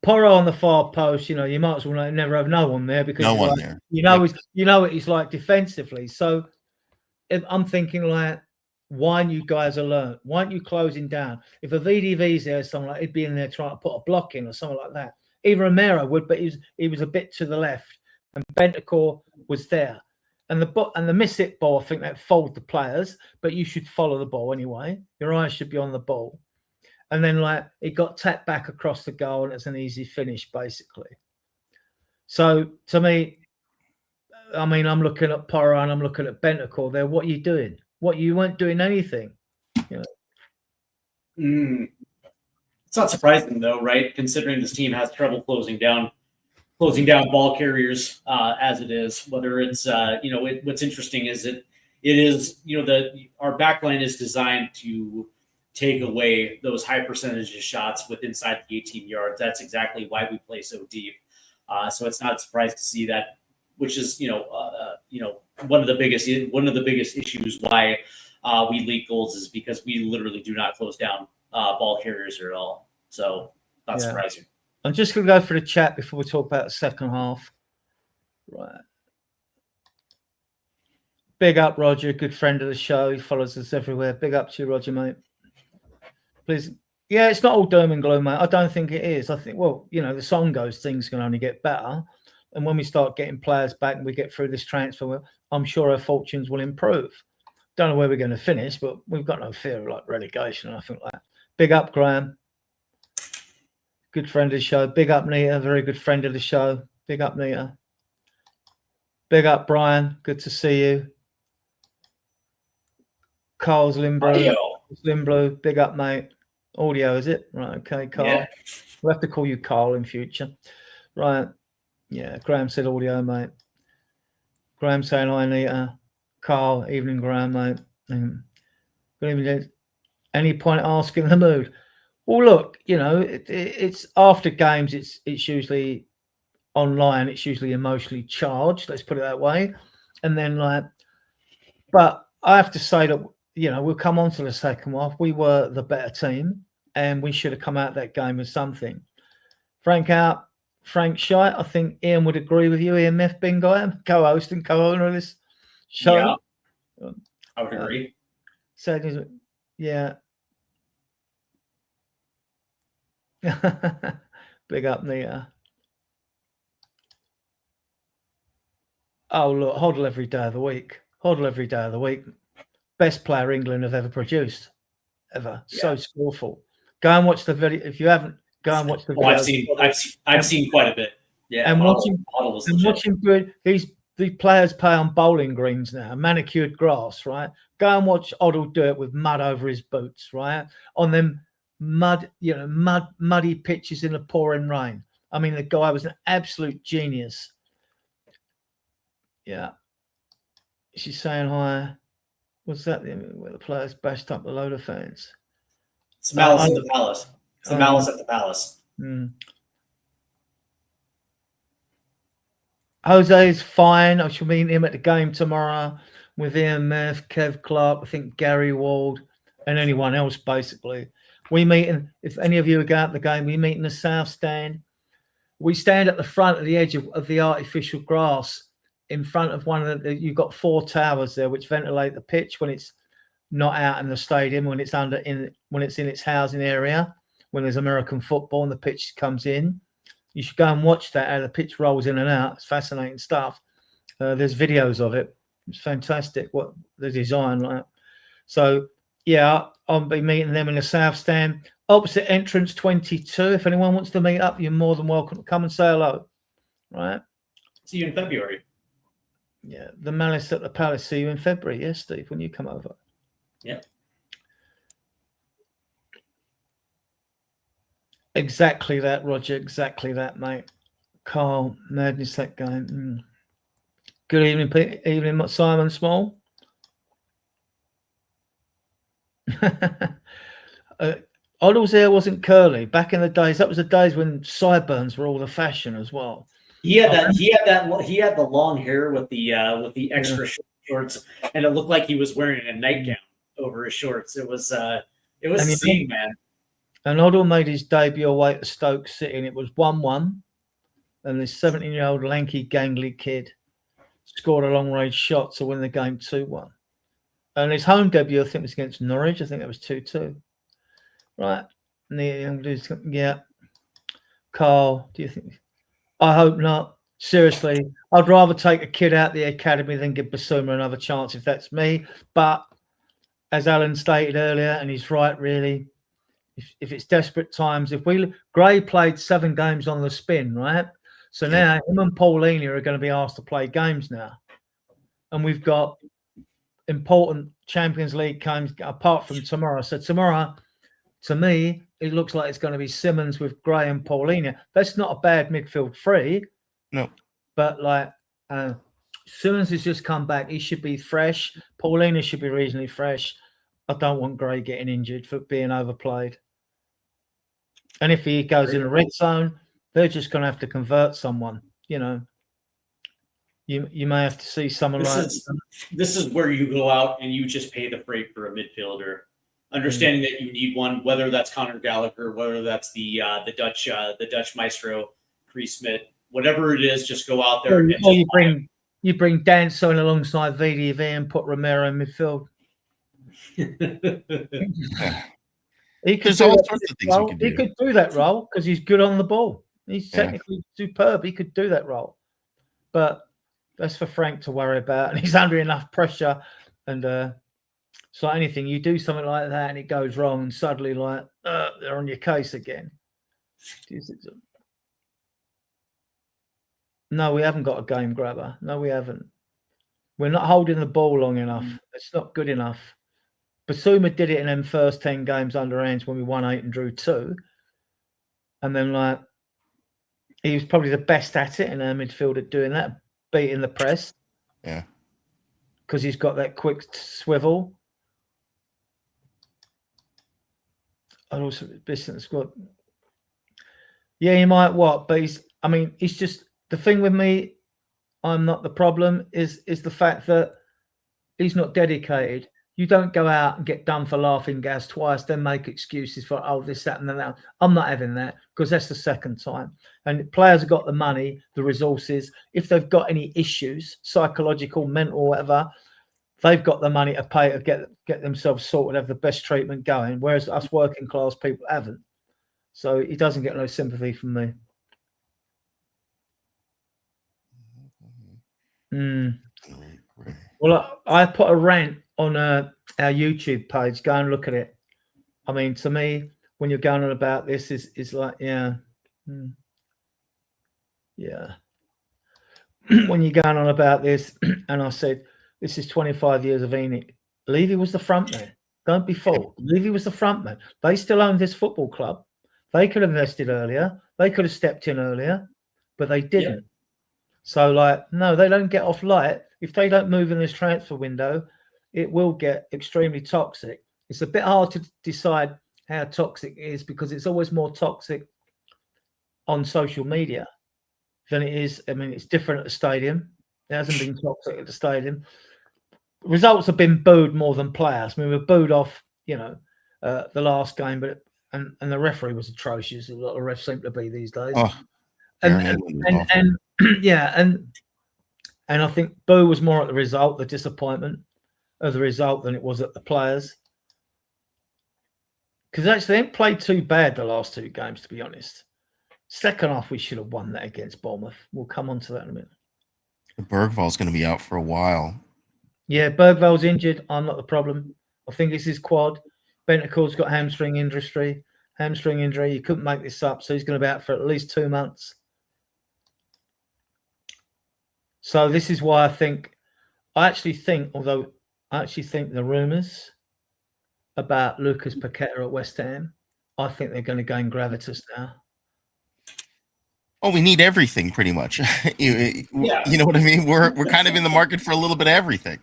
on the far post, you know, you might as well never have no one there because no one there. You know, you know what he's like defensively. So if I'm thinking like, why aren't you guys alert? Why aren't you closing down? If a VDV's there, something like he'd be in there trying to put a block in or something like that. Even Romero would, but he was a bit to the left. And Bentancur was there. And the miss it ball, I think that fooled the players, but you should follow the ball anyway. Your eyes should be on the ball. And then like it got tapped back across the goal and it's an easy finish, basically. So to me, I mean, I'm looking at Porro and I'm looking at Bentancur there. What are you doing? You weren't doing anything. You know? It's not surprising though, right? Considering this team has trouble closing down ball carriers as it is. Whether it's what's interesting is that it is, our back line is designed to take away those high percentage of shots with inside the 18 yards. That's exactly why we play so deep. So it's not a surprise to see that, which is, one of the biggest issues why we leak goals is because we literally do not close down ball carriers at all. So not surprising. I'm just going to go for the chat before we talk about the second half. Right. Big up, Roger. Good friend of the show. He follows us everywhere. Big up to you, Roger, mate. Please. Yeah, it's not all doom and gloom, mate. I don't think it is. I think, the song goes, things can only get better. And when we start getting players back and we get through this transfer, I'm sure our fortunes will improve. Don't know where we're going to finish, but we've got no fear of like relegation or anything like that. Big up, Graham. Good friend of the show. Big up, Nita. Very good friend of the show. Big up, Nita. Big up, Brian. Good to see you. Carl's Limblue. Big up, mate. Audio, is it? Right, okay, Carl. Yeah. We'll have to call you Carl in future. Right. Yeah, Graham said audio, mate. Graham saying hi, Nita. Carl, evening, Graham, mate. Good evening. Any point asking the mood? Well, look, it's after games. It's usually online. It's usually emotionally charged. Let's put it that way. And then but I have to say that we'll come on to the second half. We were the better team, and we should have come out that game with something. Frank Shite. I think Ian would agree with you. Ian Myth, Bing guy, co-host and co-owner of this show. Yeah, I would agree. So, yeah. Big up, Nita. Oh, look, Hoddle every day of the week. Best player England have ever produced. Ever. Yeah. So skillful. Go and watch the video. If you haven't, go and watch the video. I've seen quite a bit. Yeah. And watching these players play on bowling greens now, manicured grass, right? Go and watch Hoddle do it with mud over his boots, right? On them muddy pitches in the pouring rain. I mean, the guy was an absolute genius. Yeah. She's saying hi. What's that? Where the players bashed up a load of fans. It's malice at the palace. It's the malice at the palace. Jose is fine. I shall meet him at the game tomorrow with Ian Murph, Kev Clark, I think Gary Ward, and anyone else, basically. We meet if any of you are going to the game, we meet in the south stand. We stand at the front of the edge of the artificial grass in front of one of you've got 4 towers there which ventilate the pitch when it's not out in the stadium, when it's when it's in its housing area, when there's American football and the pitch comes in. You should go and watch that, how the pitch rolls in and out. It's fascinating stuff. There's videos of it. It's fantastic what the design like. So yeah, I'll be meeting them in the south stand, opposite entrance 22. If anyone wants to meet up, you're more than welcome to come and say hello. Right. See you in February. Yeah, the Malice at the Palace. See you in February. Yes, Steve, when you come over. Yeah. Exactly that, Roger. Exactly that, mate. Carl, madness that game. Good evening, evening, Simon Small. Hoddle's hair wasn't curly back in the days. That was the days when sideburns were all the fashion as well. He had the long hair with the extra shorts, and it looked like he was wearing a nightgown over his shorts. It was a scene, man. And Hoddle made his debut away at Stoke City, and it was 1-1. And this 17-year-old lanky, gangly kid scored a long-range shot to win the game 2-1. And his home debut, I think, was against Norwich. I think that was 2-2. Right. Yeah. Carl, do you think? I hope not. Seriously, I'd rather take a kid out the academy than give Basuma another chance if that's me. But as Alan stated earlier, and he's right, really, if it's desperate times, Gray played 7 games on the spin, right? So now him and Paulini are going to be asked to play games now. And we've got important Champions League games apart from tomorrow. So tomorrow, to me, it looks like it's going to be Simmons with Gray and Paulini. That's not a bad midfield three. No. But Simmons has just come back. He should be fresh. Paulina should be reasonably fresh. I don't want Gray getting injured for being overplayed. And if he goes in the red zone, they're just going to have to convert someone. You know, you may have to see someone this is where you go out and you just pay the freight for a midfielder, understanding that you need one, whether that's Conor Gallagher, whether that's the Dutch maestro, Chris Smith, whatever it is, just go out there. And you bring Danso in alongside VDV and put Romero in midfield. He could do all sorts of things. He could do that role because he's good on the ball. He's technically superb. He could do that role, but that's for Frank to worry about. And he's under enough pressure. And so anything you do something like that and it goes wrong, and suddenly they're on your case again. No, we haven't got a game grabber. No, we haven't. We're not holding the ball long enough. It's not good enough. Basuma did it in them first 10 games under Ange when we won 8 and drew 2. And then, he was probably the best at it in our midfield at doing that, beating the press. Yeah. Because he's got that quick swivel. And also, business squad. Yeah, he might but he's just, the thing with me, I'm not the problem, is the fact that he's not dedicated. You don't go out and get done for laughing gas twice, then make excuses for, this, that, and that. I'm not having that because that's the second time. And players have got the money, the resources. If they've got any issues, psychological, mental, whatever, they've got the money to pay to get themselves sorted, have the best treatment going, whereas us working class people haven't. So he doesn't get no sympathy from me. Well, I put a rant on our YouTube page. Go and look at it. I mean, to me, when you're going on about this, is like, yeah. When you're going on about this, and I said, this is 25 years of Enoch. Levy was the front man. Don't be fooled. Levy was the front man. They still own this football club. They could have invested earlier. They could have stepped in earlier, but they didn't. Yeah. So, no, they don't get off light. If they don't move in this transfer window, it will get extremely toxic. It's a bit hard to decide how toxic it is because it's always more toxic on social media than it is. I mean, it's different at the stadium. It hasn't been toxic at the stadium. Results have been booed more than players. I mean, we were booed off, the last game, but and the referee was atrocious. A lot of refs seem to be these days. And I think boo was more at the result, the disappointment of the result, than it was at the players. Because actually, they haven't played too bad the last 2 games, to be honest. Second half, we should have won that against Bournemouth. We'll come on to that in a minute. Bergvall's going to be out for a while. Yeah, Bergvall's injured. I'm not the problem. I think it's his quad. Bentancur's got hamstring injury. You couldn't make this up, so he's going to be out for at least 2 months. So this is why I actually think the rumours about Lucas Paqueta at West Ham, I think they're going to gain gravitas now. Oh, we need everything pretty much. You know what I mean? We're kind of in the market for a little bit of everything.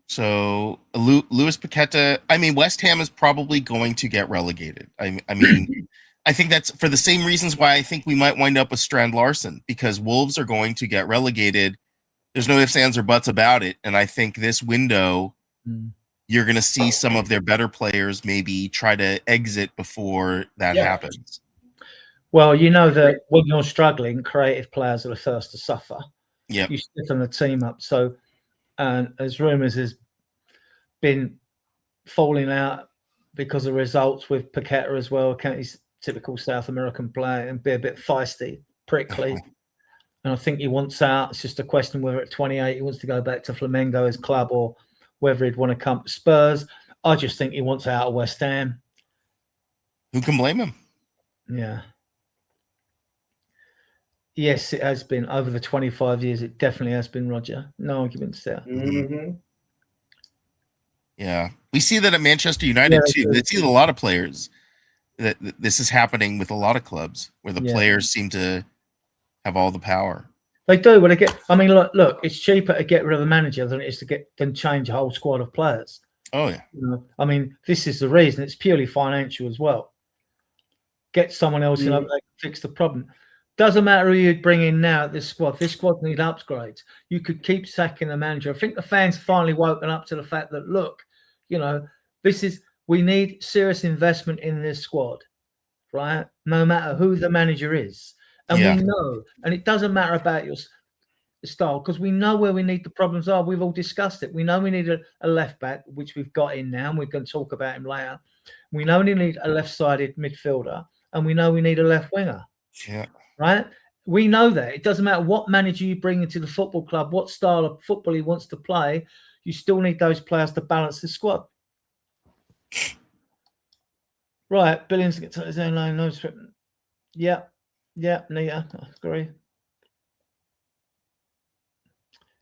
So Luis Paqueta, I mean, West Ham is probably going to get relegated. I mean, I think that's for the same reasons why I think we might wind up with Strand Larson, because Wolves are going to get relegated. There's no ifs, ands, or buts about it. And I think this window, you're going to see some of their better players maybe try to exit before that happens. Well, you know that when you're struggling, creative players are the first to suffer. Yeah, you stiffen the team up. So, as rumours has been falling out because of results with Paqueta as well. He's typical South American player and be a bit feisty, prickly. And I think he wants out. It's just a question whether at 28 he wants to go back to Flamengo as club or whether he'd want to come to Spurs. I just think he wants out of West Ham. Who can blame him? Yeah. Yes, it has been. Over the 25 years, it definitely has been, Roger. No arguments there. Mm-hmm. Yeah. We see that at Manchester United, too. They see a lot of players. That this is happening with a lot of clubs where the players seem to have all the power. They do. Well, I mean, look, it's cheaper to get rid of the manager than it is to change a whole squad of players. Oh yeah. I mean, this is the reason. It's purely financial as well. Get someone else in that can fix the problem. Doesn't matter who you bring in now at this squad. This squad needs upgrades. You could keep sacking the manager. I think the fans finally woken up to the fact that, look, we need serious investment in this squad, right? No matter who the manager is. And we know, and it doesn't matter about your style, because we know where we need the problems are. We've all discussed it. We know we need a left back, which we've got in now, and we're going to talk about him later. We know we need a left-sided midfielder, and we know we need a left winger. Yeah. Right? We know that. It doesn't matter what manager you bring into the football club, what style of football he wants to play, you still need those players to balance the squad. Right, Billions get to his own line, no script. Yeah, Nita, I agree.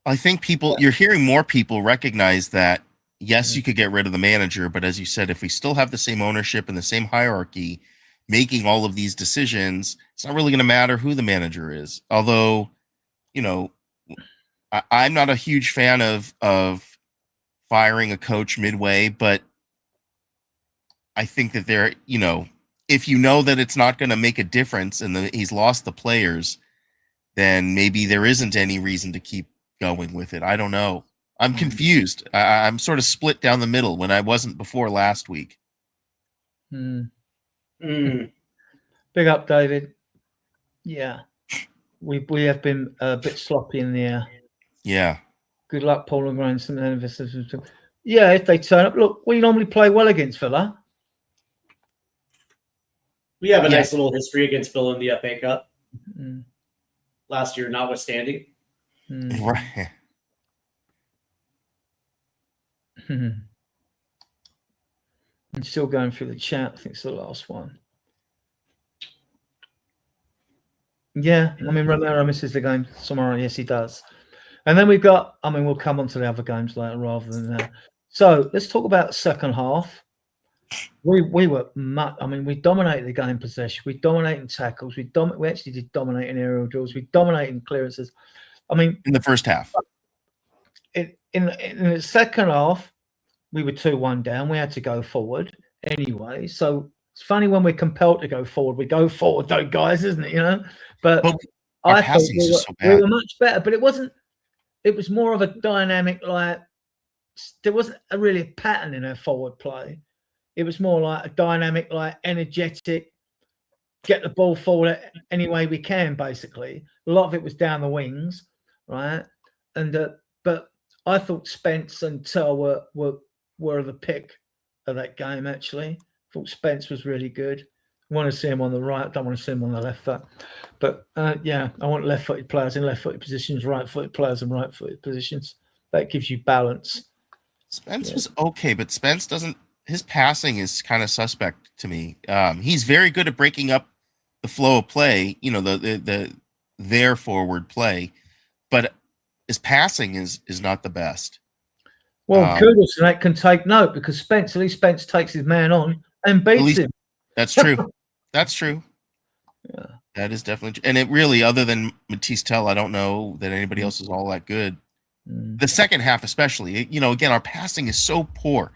I think you're hearing more people recognize that, yes, you could get rid of the manager, but as you said, if we still have the same ownership and the same hierarchy making all of these decisions, it's not really going to matter who the manager is. Although, I'm not a huge fan of firing a coach midway, but I think that if you know that it's not going to make a difference and he's lost the players, then maybe there isn't any reason to keep going with it. I don't know. I'm confused. I'm sort of split down the middle when I wasn't before last week. Big up, David. Yeah, we have been a bit sloppy in the air. Yeah. Good luck, Paul and Graham. Yeah, if they turn up, look, we normally play well against Villa. We have a nice little history against Villa in the FA Cup. Last year, notwithstanding. Right. I'm still going through the chat. I think it's the last one. Yeah, I mean, Romero misses the game tomorrow. Yes, he does. And then we've got, we'll come on to the other games later rather than that. So let's talk about the second half. We dominated the game possession. We dominated in tackles. We actually did dominate in aerial drills. We dominated in clearances. In the first half. In the second half, we were 2-1 down. We had to go forward anyway. So it's funny when we're compelled to go forward. We go forward, though, guys, isn't it? But I thought we were much better. But it wasn't. It was more of a dynamic, there wasn't really a pattern in our forward play. It was more like a dynamic, energetic, get the ball forward any way we can, basically. A lot of it was down the wings, right? And but I thought Spence and Tell were the pick of that game, actually. I thought Spence was really good. I want to see him on the right. I don't want to see him on the left foot. But, I want left-footed players in left-footed positions, right-footed players in right-footed positions. That gives you balance. Spence was okay, but Spence doesn't – his passing is kind of suspect to me. He's very good at breaking up the flow of play, their forward play. But his passing is not the best. Well, kudos to that can take note because at least Spence takes his man on and beats him. That's true. That's true. Yeah. That is definitely true. And it really, other than Matisse Tell, I don't know that anybody else is all that good. The second half especially, again, our passing is so poor.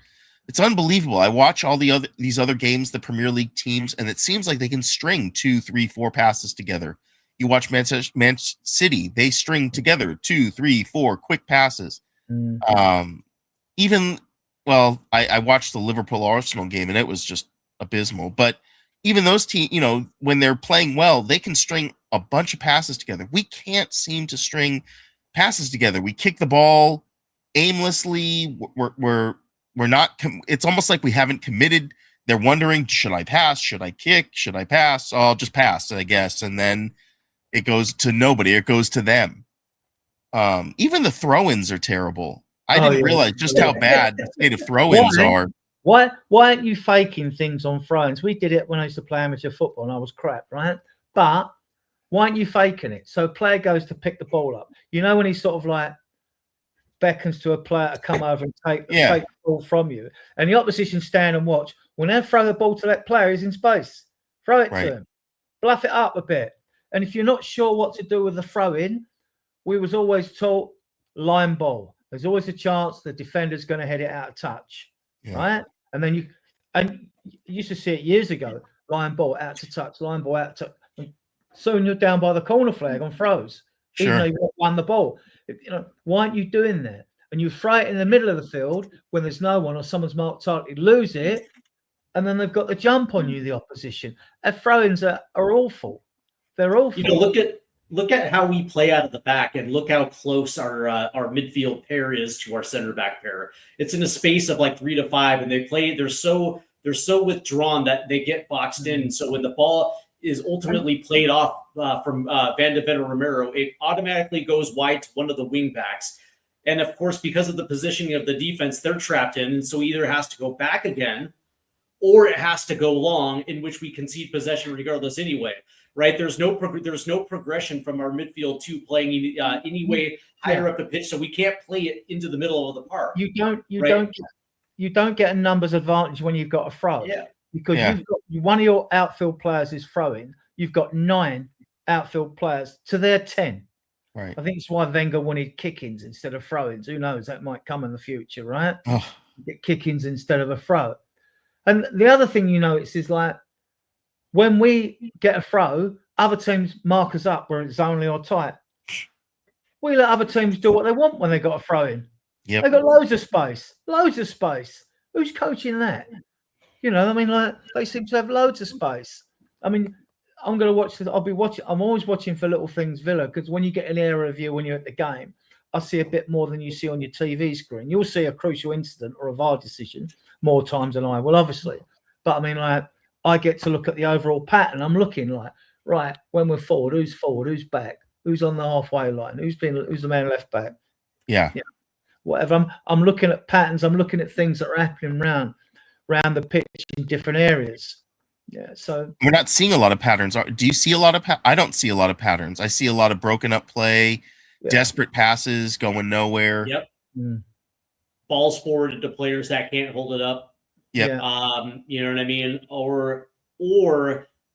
It's unbelievable. I watch all these other games, the Premier League teams, and it seems like they can string 2, 3, 4 passes together. You watch Man City, they string together 2, 3, 4 quick passes. I watched the Liverpool-Arsenal game, and it was just abysmal. But even those teams, when they're playing well, they can string a bunch of passes together. We can't seem to string passes together. We kick the ball aimlessly. We're not. It's almost like we haven't committed. They're wondering, should I pass? Should I kick? Should I pass? Oh, I'll just pass, I guess. And then it goes to nobody. It goes to them. Even the throw-ins are terrible. I didn't realize just how bad the state of throw-ins are. Why aren't you faking things on throw-ins? We did it when I used to play amateur football and I was crap, right? But why aren't you faking it? So a player goes to pick the ball up. When he sort of beckons to a player to come over and take the ball from you, and the opposition stand and watch. Well, now throw the ball to that player who's in space. Throw it to him. Bluff it up a bit. And if you're not sure what to do with the throw-in, we was always taught line ball. There's always a chance the defender's going to head it out of touch, right? And then you used to see it years ago, line ball out to touch, line ball out to touch. Soon you're down by the corner flag on throws, even though you won the ball. Why aren't you doing that? And you throw it in the middle of the field when there's no one or someone's marked target, lose it, and then they've got the jump on you, the opposition. Their throw-ins are awful. They're awful. Look at how we play out of the back, and look how close our midfield pair is to our center back pair. It's in a space of like 3 to 5, and they're so withdrawn that they get boxed in. So when the ball is ultimately played off from Van de Ven or Romero, it automatically goes wide to one of the wing backs. And of course, because of the positioning of the defense, they're trapped in. And so either it has to go back again, or it has to go long, in which we concede possession regardless anyway. Right? There's no progression from our midfield to playing any way higher up the pitch, so we can't play it into the middle of the park. You don't get a numbers advantage when you've got a throw. Yeah. Because you've got one of your outfield players is throwing. You've got 9 outfield players to their 10. Right. I think it's why Wenger wanted kick-ins instead of throw-ins. Who knows? That might come in the future, right? Oh. Get kick-ins instead of a throw. And the other thing you notice is like when we get a throw, other teams mark us up where it's only or tight. We let other teams do what they want when they got a throw in. Yep. They've got loads of space. Who's coaching that? Like they seem to have loads of space. I mean, I'm going to watch this. I'm always watching for little things, Villa, because when you get an area review when you're at the game, I see a bit more than you see on your TV screen. You'll see a crucial incident or a VAR decision more times than I will, obviously. But I mean, like, I get to look at the overall pattern. I'm looking like, right, when we're forward, who's back, who's on the halfway line, who's the man left back. Yeah. Whatever. I'm looking at patterns. I'm looking at things that are happening around the pitch in different areas. Yeah, so we're not seeing a lot of patterns. Do you see a lot of I don't see a lot of patterns. I see a lot of broken up play, desperate passes going nowhere. Yep. Balls forwarded to players that can't hold it up. Yep. You know what I mean? Or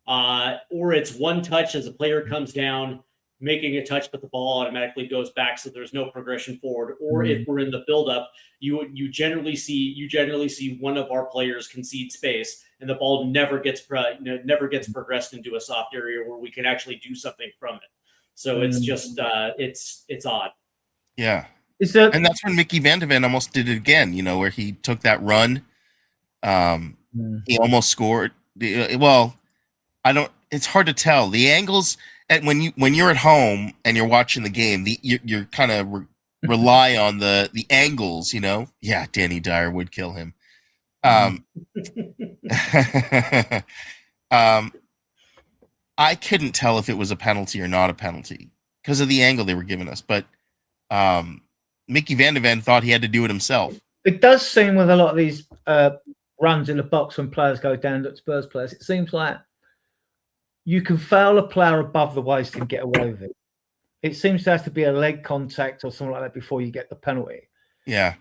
it's one touch as a player comes down, making a touch, but the ball automatically goes back, so there's no progression forward. Or if we're in the build-up, you generally see one of our players concede space, and the ball never gets progressed into a soft area where we can actually do something from it. So it's just it's odd. Yeah, and that's when Mickey Van de Ven almost did it again. Where he took that run, he almost scored. Well, it's hard to tell the angles. And when you're at home and you're watching the game, you're kind of rely on the angles, Yeah, Danny Dyer would kill him. I couldn't tell if it was a penalty or not a penalty because of the angle they were giving us. But Mickey Van de Ven thought he had to do it himself. It does seem with a lot of these runs in the box when players go down to Spurs players, it seems like you can foul a player above the waist and get away with it. It seems to have to be a leg contact or something like that before you get the penalty. Yeah.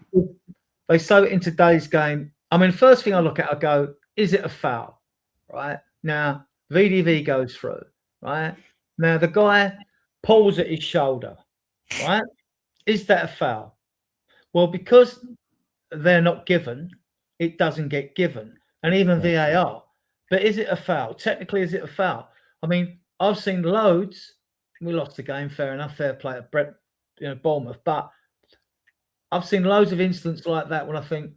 They say in today's game, I mean, first thing I look at, I go, is it a foul? Right? Now, VDV goes through, right? Now, the guy pulls at his shoulder, right? Is that a foul? Well, because they're not given, it doesn't get given. And even VAR. But is it a foul? Technically, is it a foul? I mean, I've seen loads. We lost the game, fair enough, fair play at Bournemouth. But I've seen loads of incidents like that when I think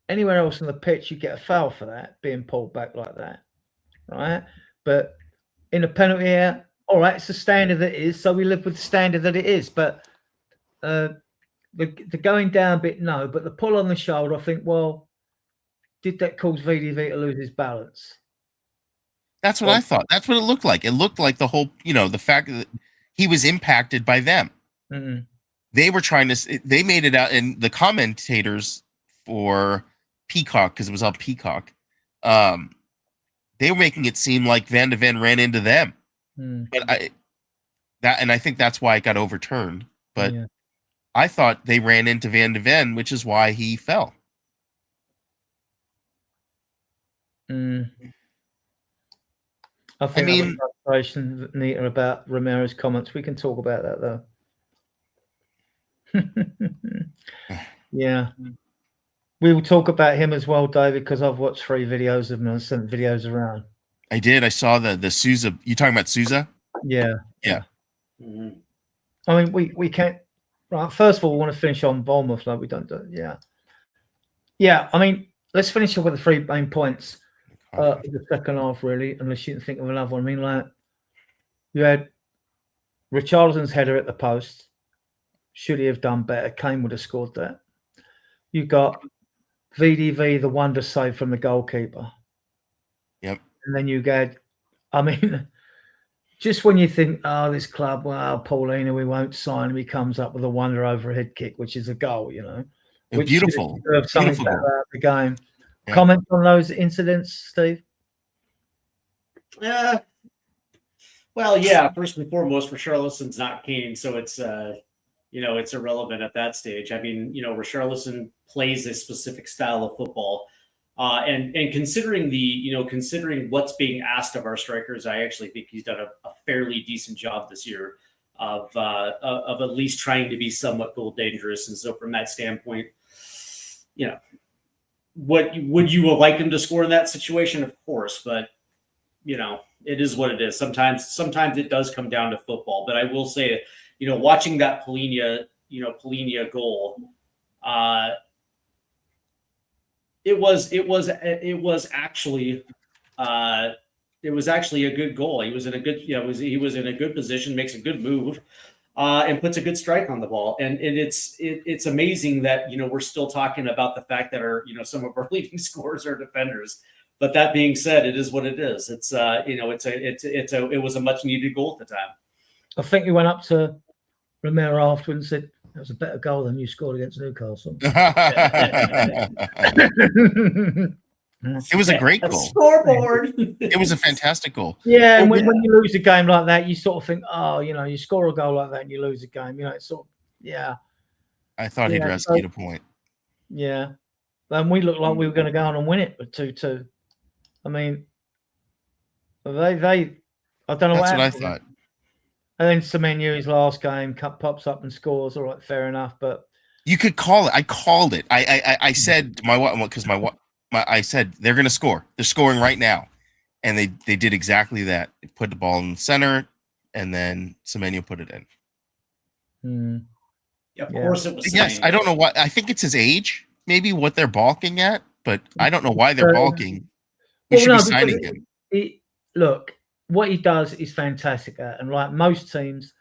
anywhere else on the pitch, you get a foul for that, being pulled back like that, right? But in a penalty area, all right, it's the standard that it is, so we live with the standard that it is. But the going down bit, no. But the pull on the shoulder, I think, well, did that cause VDV to lose his balance? That's what I thought. That's what it looked like. It looked like the whole, the fact that he was impacted by them. Mm-hmm. They were trying to, they made it out, and the commentators for Peacock, because it was on Peacock, they were making it seem like Van de Ven ran into them. But I think that's why it got overturned. But I thought they ran into Van de Ven, which is why he fell. I think I mean, frustration, Nita, about Romero's comments. We can talk about that though. Yeah. We will talk about him as well, David, because I've watched 3 videos of him and sent videos around. I did. I saw the Sousa. You talking about Sousa? Yeah. Yeah. Mhm. I mean, we can't. Right. First of all, we want to finish on Bournemouth, like we don't do. Yeah. Yeah. I mean, let's finish up with the 3 main points of the second half, really, unless you can think of another one. I mean, like, you had Richarlison's header at the post. Should he have done better? Kane would have scored that. You got VDV, the wonder save from the goalkeeper. Yep. And then you get, I mean, just when you think, oh, this club, well, Paulina, we won't sign him, he comes up with a wonder overhead kick, which is a goal, you know. Which beautiful. Something Beautiful better goal. out the game. Yeah. Comment on those incidents, Steve? Well, yeah. First and foremost, Richarlison's not Kane, so it's it's irrelevant at that stage. I mean, Richarlison plays a specific style of football, and considering considering what's being asked of our strikers, I actually think he's done a fairly decent job this year of at least trying to be somewhat goal dangerous. And so, from that standpoint, what would you have liked him to score in that situation? Of course, but it is what it is. Sometimes it does come down to football. But I will say, watching that Polina goal, it was actually a good goal. He was in a good, he was in a good position, makes a good move, and puts a good strike on the ball. And it's amazing that we're still talking about the fact that some of our leading scorers are defenders. But that being said, it is what it is. It's it was a much needed goal at the time. I think he went up to Romero afterwards and said, "That was a better goal than you scored against Newcastle." It was a great goal. Scoreboard. It was a fantastic goal. Yeah, and when you lose a game like that, you sort of think, oh, you score a goal like that and you lose a game. It's sort of, yeah. I thought he'd rescued a point. Yeah. And we looked like we were going to go on and win it with 2-2. I mean, they I don't know That's what I happened. thought. And then Semenyu's last game pops up and scores. All right, fair enough. But you could call it. I called it. I said to my wife, because I said they're going to score. They're scoring right now, and they did exactly that. They put the ball in the center, and then Semenyo put it in. Yeah, of course it was. Yes, I don't know what. I think it's his age, maybe what they're balking at, but I don't know why they're balking. We should be signing him. Look, what he does is fantastic at, and like most teams,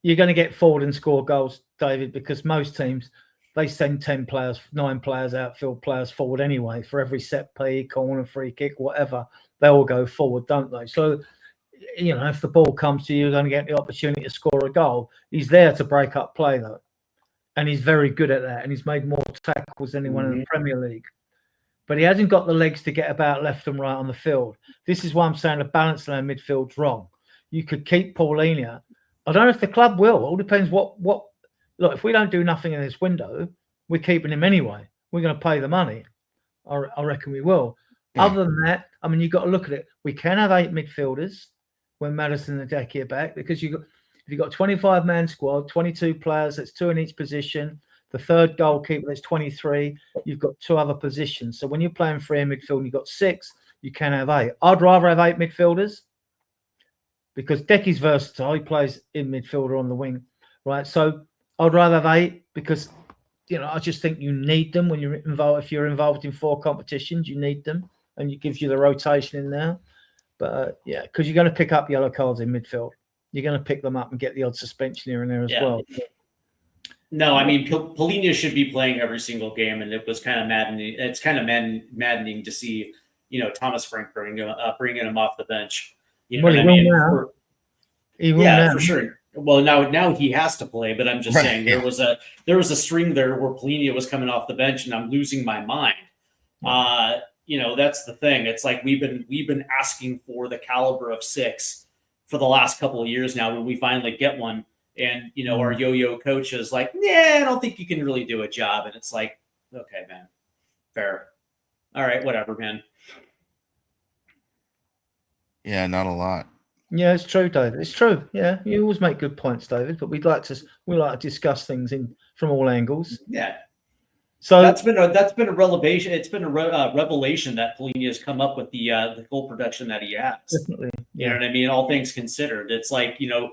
you're going to get forward and score goals, David, because most teams they send 10 players, 9 players, outfield players forward anyway for every set play, corner, free kick, whatever. They all go forward, don't they? So, if the ball comes to you, you're going to get the opportunity to score a goal. He's there to break up play, though, and he's very good at that. And he's made more tackles than anyone in the Premier League. But he hasn't got the legs to get about left and right on the field. This is why I'm saying the balance in our midfield's wrong. You could keep Paulinho. I don't know if the club will. It all depends what. Look, if we don't do nothing in this window, we're keeping him anyway. We're going to pay the money. I reckon we will. Yeah. Other than that, I mean, you've got to look at it. We can have 8 midfielders when Maddison and Decky are back, because if you've got a 25-man squad, 22 players, that's 2 in each position. The third goalkeeper, that's 23. You've got 2 other positions. So when you're playing 3 in midfield and you've got 6, you can have 8. I'd rather have 8 midfielders because Decky's versatile. He plays in midfield or on the wing, right? So I'd rather have 8 because, I just think you need them when you're involved. If you're involved in 4 competitions, you need them, and it gives you the rotation in there. But yeah, because you're going to pick up yellow cards in midfield. You're going to pick them up and get the odd suspension here and there as well. No, I mean, Paulinho should be playing every single game, and it was kind of maddening. It's kind of maddening to see, Thomas Frank bringing him off the bench. You know what I mean? Yeah, for sure. Well, now he has to play, but I'm just saying there was a string there where Paulinho was coming off the bench, and I'm losing my mind. That's the thing. It's like we've been asking for the caliber of 6 for the last couple of years now. When we finally get one, and our yo-yo coach is like, I don't think you can really do a job, and it's like, okay, man, fair, all right, whatever, man. Yeah, not a lot. Yeah, it's true, David. It's true. Yeah, you always make good points, David. But we like to discuss things from all angles. Yeah. So that's been a revelation. It's been a revelation that Pelini has come up with the goal production that he has. Definitely, yeah. You know what I mean? All things considered, it's like, the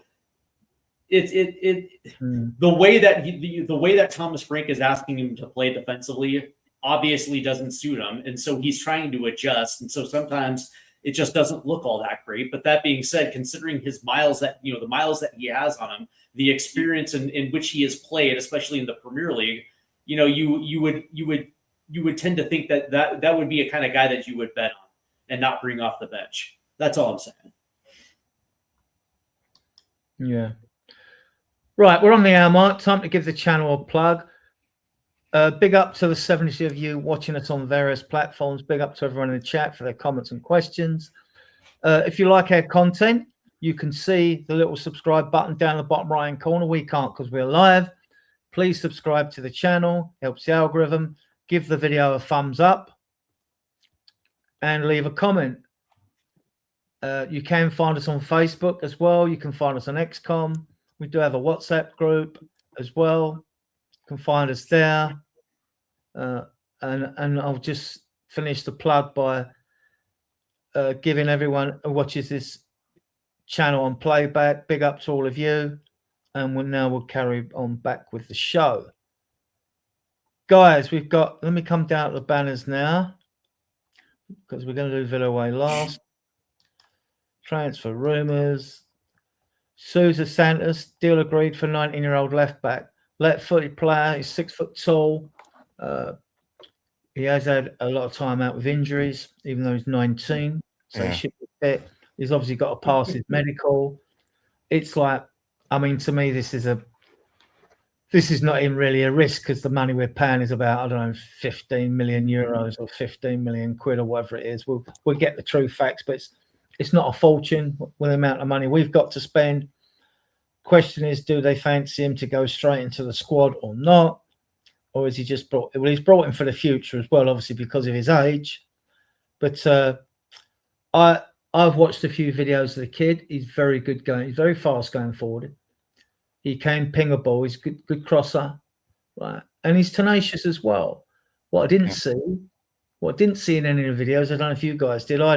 way that Thomas Frank is asking him to play defensively obviously doesn't suit him, and so he's trying to adjust, and so sometimes it just doesn't look all that great. But that being said, considering his miles that the miles that he has on him, the experience in which he has played, especially in the Premier League, you would tend to think that would be a kind of guy that you would bet on and not bring off the bench. That's all I'm saying. Yeah. Right, we're on the hour mark. Time to give the channel a plug. Big up to the 70 of you watching us on various platforms. Big up to everyone in the chat for their comments and questions. If you like our content, you can see the little subscribe button down the bottom right-hand corner. We can't because we're live. Please subscribe to the channel. Helps the algorithm. Give the video a thumbs up and leave a comment. You can find us on Facebook as well. You can find us on XCOM. We do have a WhatsApp group as well. You can find us there. And I'll just finish the plug by giving everyone who watches this channel on playback. Big up to all of you. And we'll carry on back with the show. Guys, let me come down to the banners now, because we're going to do Villa away last. Transfer rumours. Sousa Santos, deal agreed for 19-year-old left back. Left-footed player, he's 6 foot tall. He has had a lot of time out with injuries, even though he's 19. So he should be fit. He's obviously got to pass his medical. It's like, I mean, to me, this is not even really a risk, because the money we're paying is about, I don't know, 15 million euros or 15 million quid or whatever it is. We'll get the true facts, but it's not a fortune with the amount of money we've got to spend. Question is, do they fancy him to go straight into the squad or not? Or is he just he's brought him for the future as well, obviously, because of his age. But I've watched a few videos of the kid. He's very good going. He's very fast going forward. He can ping a ball. He's good crosser, right? And he's tenacious as well. What I didn't see in any of the videos, I don't know if you guys did, I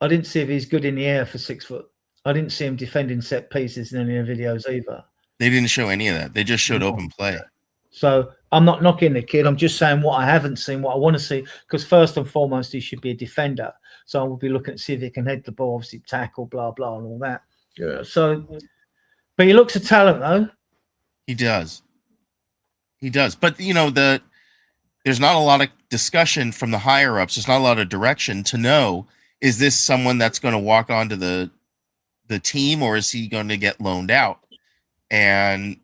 didn't see if he's good in the air for 6 foot. I didn't see him defending set pieces in any of the videos either. They didn't show any of that. They just showed open play. So I'm not knocking the kid. I'm just saying what I haven't seen, what I want to see, because first and foremost, he should be a defender. So I will be looking to see if he can head the ball, obviously tackle, blah, blah, and all that. Yeah. So, but he looks a talent, though. He does. But, there's not a lot of discussion from the higher ups. There's not a lot of direction to know, is this someone that's going to walk onto the team, or is he going to get loaned out? And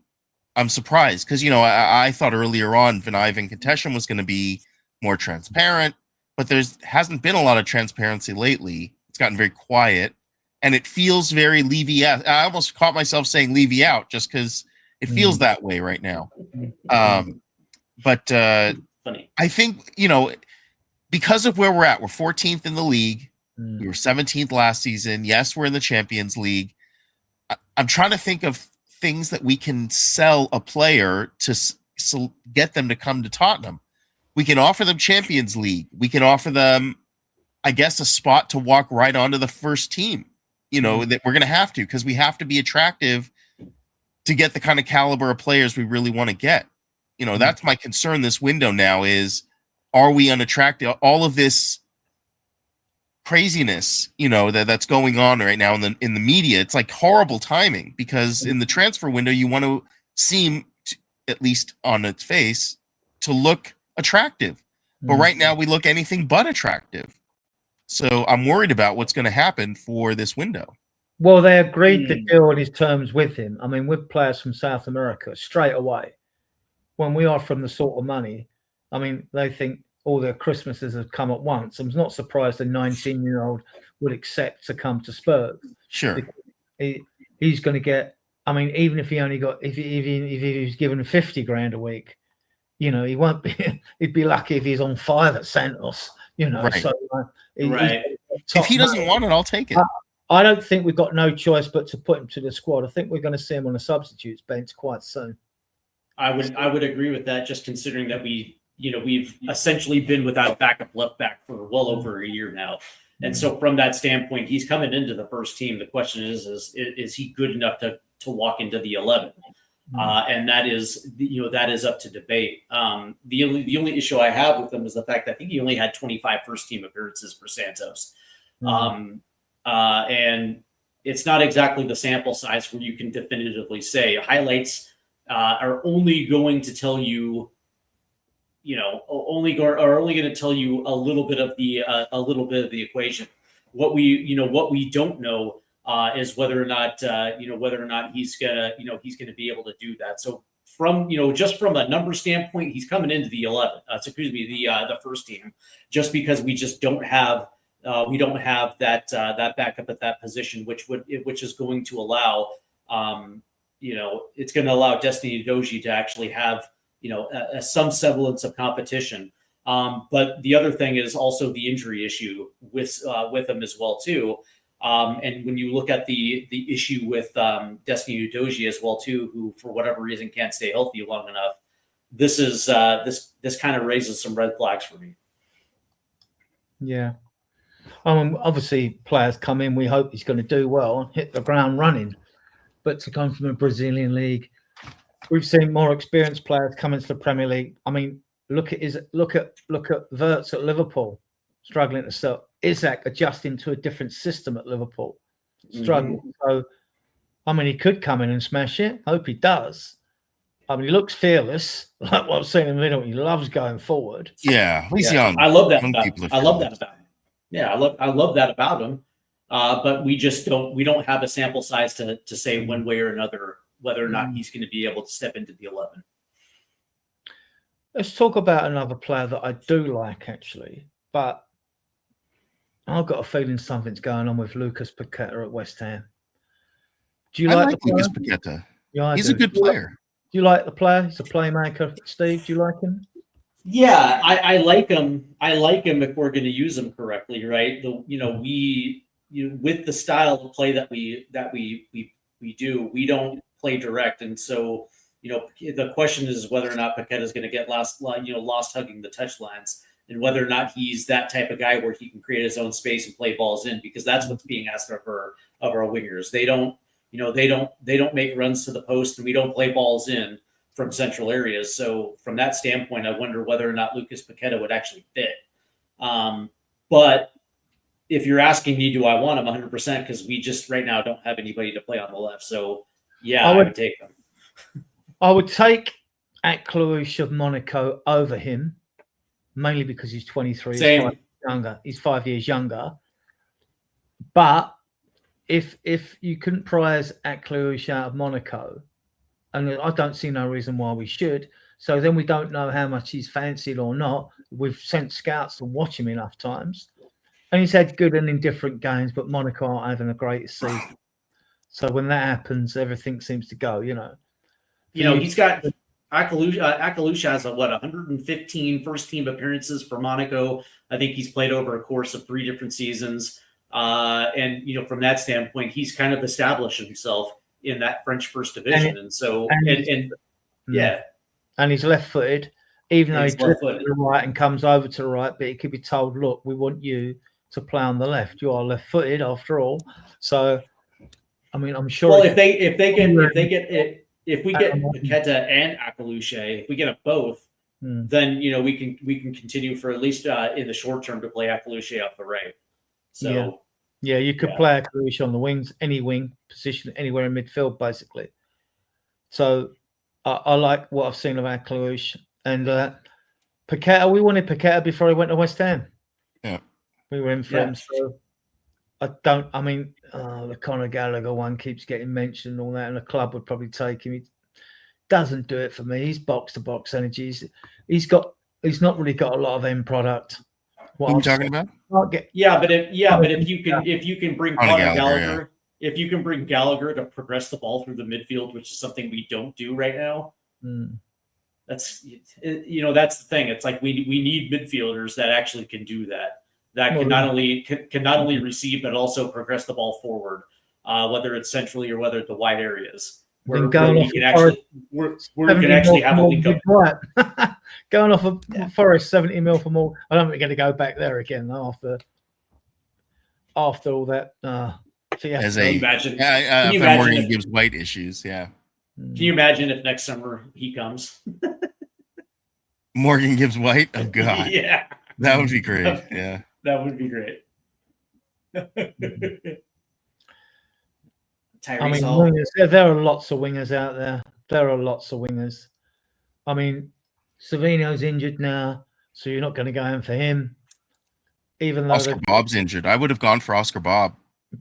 I'm surprised, because, I thought earlier on Vinay Venkatesham was going to be more transparent, but hasn't been a lot of transparency lately. It's gotten very quiet, and it feels very Levy out. I almost caught myself saying Levy out just because it feels that way right now. But I think, because of where we're at, we're 14th in the league. We were 17th last season. Yes, we're in the Champions League. I'm trying to think of things that we can sell a player to get them to come to Tottenham. We can offer them Champions League. We can offer them, I guess, a spot to walk right onto the first team. That we're going to have to, because we have to be attractive to get the kind of caliber of players we really want to get. That's my concern this window now is, are we unattractive? All of this craziness, that's going on right now in the media, it's like horrible timing, because in the transfer window, you want to seem, at least on its face, to look attractive. But right now we look anything but attractive. So I'm worried about what's going to happen for this window. Well, they agreed to deal on his terms with him. I mean, with players from South America straight away, when we offer them the sort of money, I mean, they think all their Christmases have come at once. I'm not surprised a 19-year-old would accept to come to Spurs. Sure. He's going to get, I mean, even if he only got, if he was given 50 grand a week, he won't be, he'd be lucky if he's on 5 at Santos, Right. So If he doesn't want it, I'll take it. I don't think we've got no choice but to put him to the squad. I think we're going to see him on a substitutes bench quite soon. I would agree with that, just considering that we've essentially been without backup left back for well over a year now. And so from that standpoint, he's coming into the first team. The question is he good enough to walk into the 11? And that is up to debate. The only issue I have with him is the fact that I think he only had 25 first team appearances for Santos. And it's not exactly the sample size where you can definitively say highlights are only going to tell you, only going to tell you a little bit of the equation. What we don't know is whether or not he's gonna be able to do that. So from just from a number standpoint, he's coming into the 11. The first team, just because we just don't have that backup at that position, which is going to allow it's going to allow Destiny Udogie to actually have some semblance of competition. But the other thing is also the injury issue with him as well too. And when you look at the issue with Destiny Udogie as well too, who for whatever reason can't stay healthy long enough, this kind of raises some red flags for me. Yeah. Obviously, players come in. We hope he's going to do well and hit the ground running. But to come from the Brazilian league, we've seen more experienced players come into the Premier League. I mean, look at Wirtz at Liverpool, struggling to sell. Isaac adjusting to a different system at Liverpool, struggling. So, he could come in and smash it. Hope he does. He looks fearless, like what I've seen in the middle. He loves going forward. Yeah, he's young. I love that. I love that about him. Yeah, I love that about him. But we don't have a sample size to say one way or another whether or not he's going to be able to step into the 11. Let's talk about another player that I do like, actually, but I've got a feeling something's going on with Lucas Paqueta at West Ham. Do you like Lucas Paqueta? Yeah, he's a good player. Do you like the player? He's a playmaker. Steve, do you like him? Yeah, I like him. I like him if we're going to use him correctly, right? With the style of play that we do, we don't play direct, and so the question is whether or not Paqueta is going to get lost hugging the touchlines, and whether or not he's that type of guy where he can create his own space and play balls in, because that's what's being asked of our wingers. They don't make runs to the post, and we don't play balls in from central areas. So from that standpoint, I wonder whether or not Lucas Paqueta would actually fit. But if you're asking me, do I want him 100%? Because we just right now don't have anybody to play on the left. So yeah, I would take him. I would take Aklouche of Monaco over him, mainly because he's 23. Same. He's 5 years younger. But if you couldn't prize Aklouche out of Monaco, and I don't see no reason why we should. So then we don't know how much he's fancied or not. We've sent scouts to watch him enough times. And he's had good and indifferent games, but Monaco aren't having the greatest season. So when that happens, everything seems to go, He's got Aklouche has 115 first-team appearances for Monaco. I think he's played over a course of 3 different seasons. And from that standpoint, he's kind of established himself in that French first division. And he's left-footed, even though he's left-footed to the right and comes over to the right, but he could be told, look, we want you to play on the left. You are left-footed after all. So, I'm sure. Well, if we get Paqueta and Aklouche, if we get them both, then we can continue for at least in the short term to play Aklouche off the right. So you could play Aklouche on the wings, any wing position, anywhere in midfield, basically. So I like what I've seen of Aklouche and Paqueta. We wanted Paqueta before he went to West Ham. Yeah, we were in for him. So the Conor Gallagher one keeps getting mentioned and all that, and the club would probably take him. He doesn't do it for me. He's box to box energy. He's not really got a lot of end product. What are you talking about? But if you can bring Conor Gallagher, if you can bring Gallagher to progress the ball through the midfield, which is something we don't do right now, that's the thing. It's like we need midfielders that actually can do that. that can not only receive but also progress the ball forward, whether it's centrally or whether it's the wide areas. Where we can actually have a link up. Right. Going off of Forest, 70 mil for more. I don't think we're going to go back there again after all that. Morgan Gibbs White issues, yeah. Can you imagine if next summer he comes? Morgan Gibbs White? Oh God, yeah, that would be great. Yeah, that would be great. I mean, wingers, there are lots of wingers out there. There are lots of wingers. I mean, Savino's injured now, so you're not going to go in for him. Even though Oscar Bob's injured, I would have gone for Oscar Bob.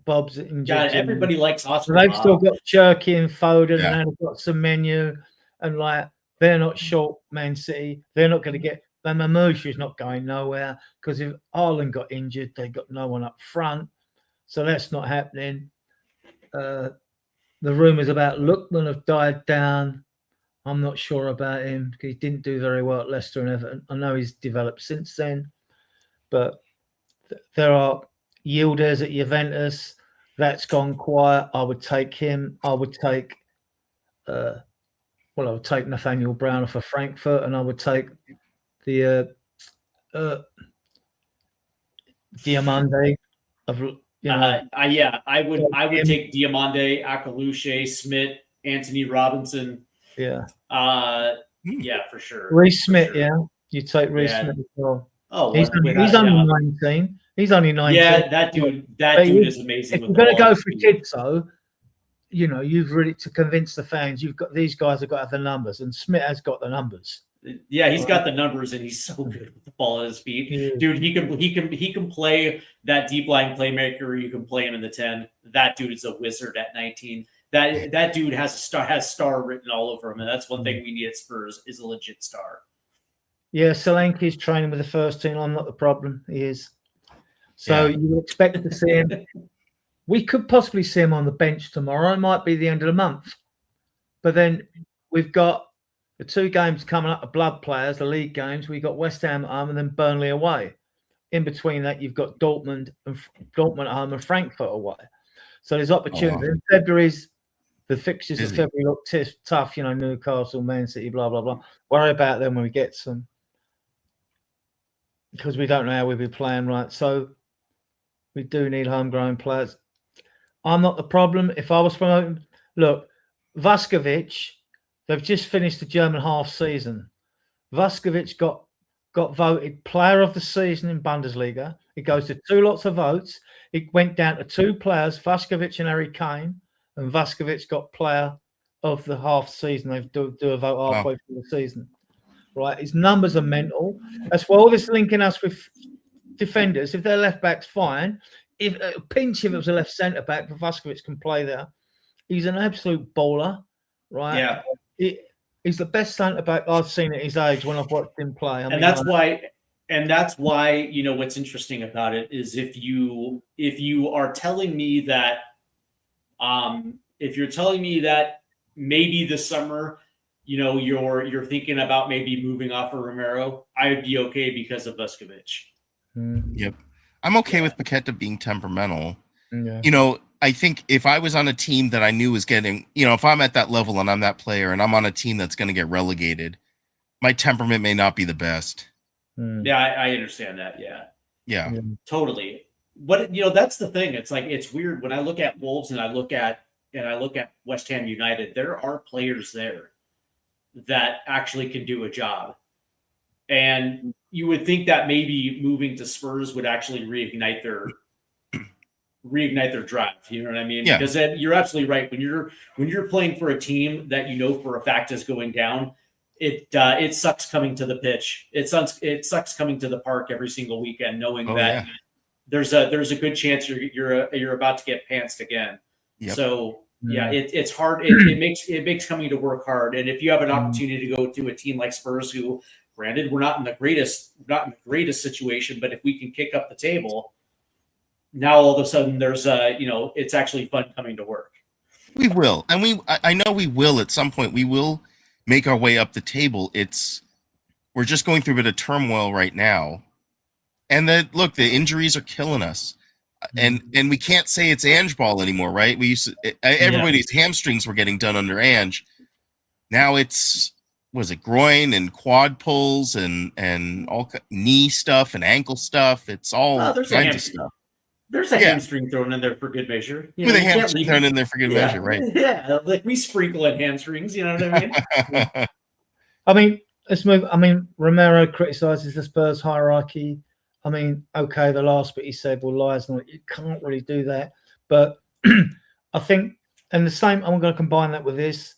Bob's injured. God, everybody likes Oscar. They've still got Cherky and Foden, and they've got some menu, and like they're not short. Man City, they're not going to get. And Mamouche's not going nowhere because if Haaland got injured, they got no one up front, so that's not happening. The rumours about Lookman have died down. I'm not sure about him because he didn't do very well at Leicester and Everton. I know he's developed since then, but there are Yildiz at Juventus. That's gone quiet. I would take him. I would take, I would take Nathaniel Brown for Frankfurt, and I would take the Diamande of. I would take Diamande, Akaluche, Smith, Anthony Robinson. Yeah. For sure. Reece Smith, you take Reece Smith as well. Oh, he's only 19. He's only 19. Yeah, that dude is amazing. If you're going to go for kids, though, you've really to convince the fans. These guys have got to have the numbers, and Smith has got the numbers. Yeah, he's got the numbers, and he's so good with the ball at his feet, dude. He can play that deep line playmaker. Or you can play him in the 10. That dude is a wizard at 19. That dude has star written all over him, and that's one thing we need at Spurs is a legit star. Yeah, Solanke's training with the first team. I'm not the problem. He is. So you would expect to see him. We could possibly see him on the bench tomorrow. It might be the end of the month. But then we've got the 2 games coming up, the blood players, the league games. We've got West Ham at home and then Burnley away. In between that, you've got Dortmund at home and Frankfurt away. So there's opportunity. In February's the fixtures of February look tough, Newcastle, Man City, blah, blah, blah. Worry about them when we get some. Because we don't know how we'll be playing, right? So we do need homegrown players. I'm not the problem. If I was promoting, look, Vuskovic, they've just finished the German half season. Vuskovic got voted player of the season in Bundesliga. It goes to 2 lots of votes. It went down to 2 players, Vuskovic and Harry Kane, and Vuskovic got player of the half season. They do a vote halfway through the season. Right, his numbers are mental. That's why all this linking us with defenders. If they're left backs, fine. If pinch, if it was a left centre back, but Vuskovic can play there. He's an absolute baller, right? Yeah, he's the best centre back I've seen at his age when I've watched him play. That's why what's interesting about it is if you are telling me that, if you're telling me that maybe this summer. You're thinking about maybe moving off of Romero, I would be okay because of Vuskovic. Yep. I'm okay with Paqueta being temperamental. Yeah. I think if I was on a team that I knew was getting, if I'm at that level and I'm that player and I'm on a team that's going to get relegated, my temperament may not be the best. Yeah, I understand that. Yeah. Totally. But, that's the thing. It's like, it's weird when I look at Wolves and I look at West Ham United, there are players there that actually can do a job. And you would think that maybe moving to Spurs would actually reignite their drive. You know what I mean? Yeah. Because then you're absolutely right. When you're playing for a team that for a fact is going down, it sucks coming to the pitch. It sucks coming to the park every single weekend, knowing that there's a good chance you're about to get pantsed again. Yep. So it's hard. It makes coming to work hard. And if you have an opportunity to go to a team like Spurs, who, granted, we're not in the greatest situation, but if we can kick up the table, now all of a sudden there's it's actually fun coming to work. We will, and I know we will at some point. We will make our way up the table. We're just going through a bit of turmoil right now. And the injuries are killing us. And we can't say it's Ange ball anymore, right? We used to, everybody's hamstrings were getting done under Ange. Now it's, was it groin and quad pulls and all knee stuff and ankle stuff? It's all kinds of stuff. There's a hamstring thrown in there for good measure. With a hamstring thrown in there for good measure, right? Yeah, like we sprinkle in hamstrings. You know what I mean? I mean, let's move. I mean, Romero criticizes the Spurs hierarchy. I mean, okay, the last bit he said, well, lies, not, you can't really do that. But I think, and the same, I'm going to combine that with this,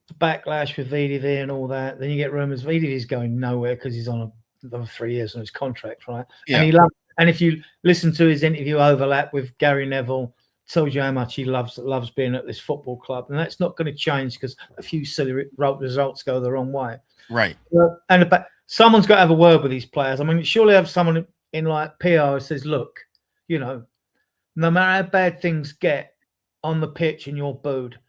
the backlash with VDV and all that. Then you get rumors VDV's going nowhere because he's on another 3 years on his contract, right? Yeah. And if you listen to his interview overlap with Gary Neville, tells you how much he loves being at this football club, and that's not going to change because a few silly results go the wrong way. Right. And someone's got to have a word with these players. I mean, surely have someone in like PR who says, look, you know, no matter how bad things get on the pitch and you're booed,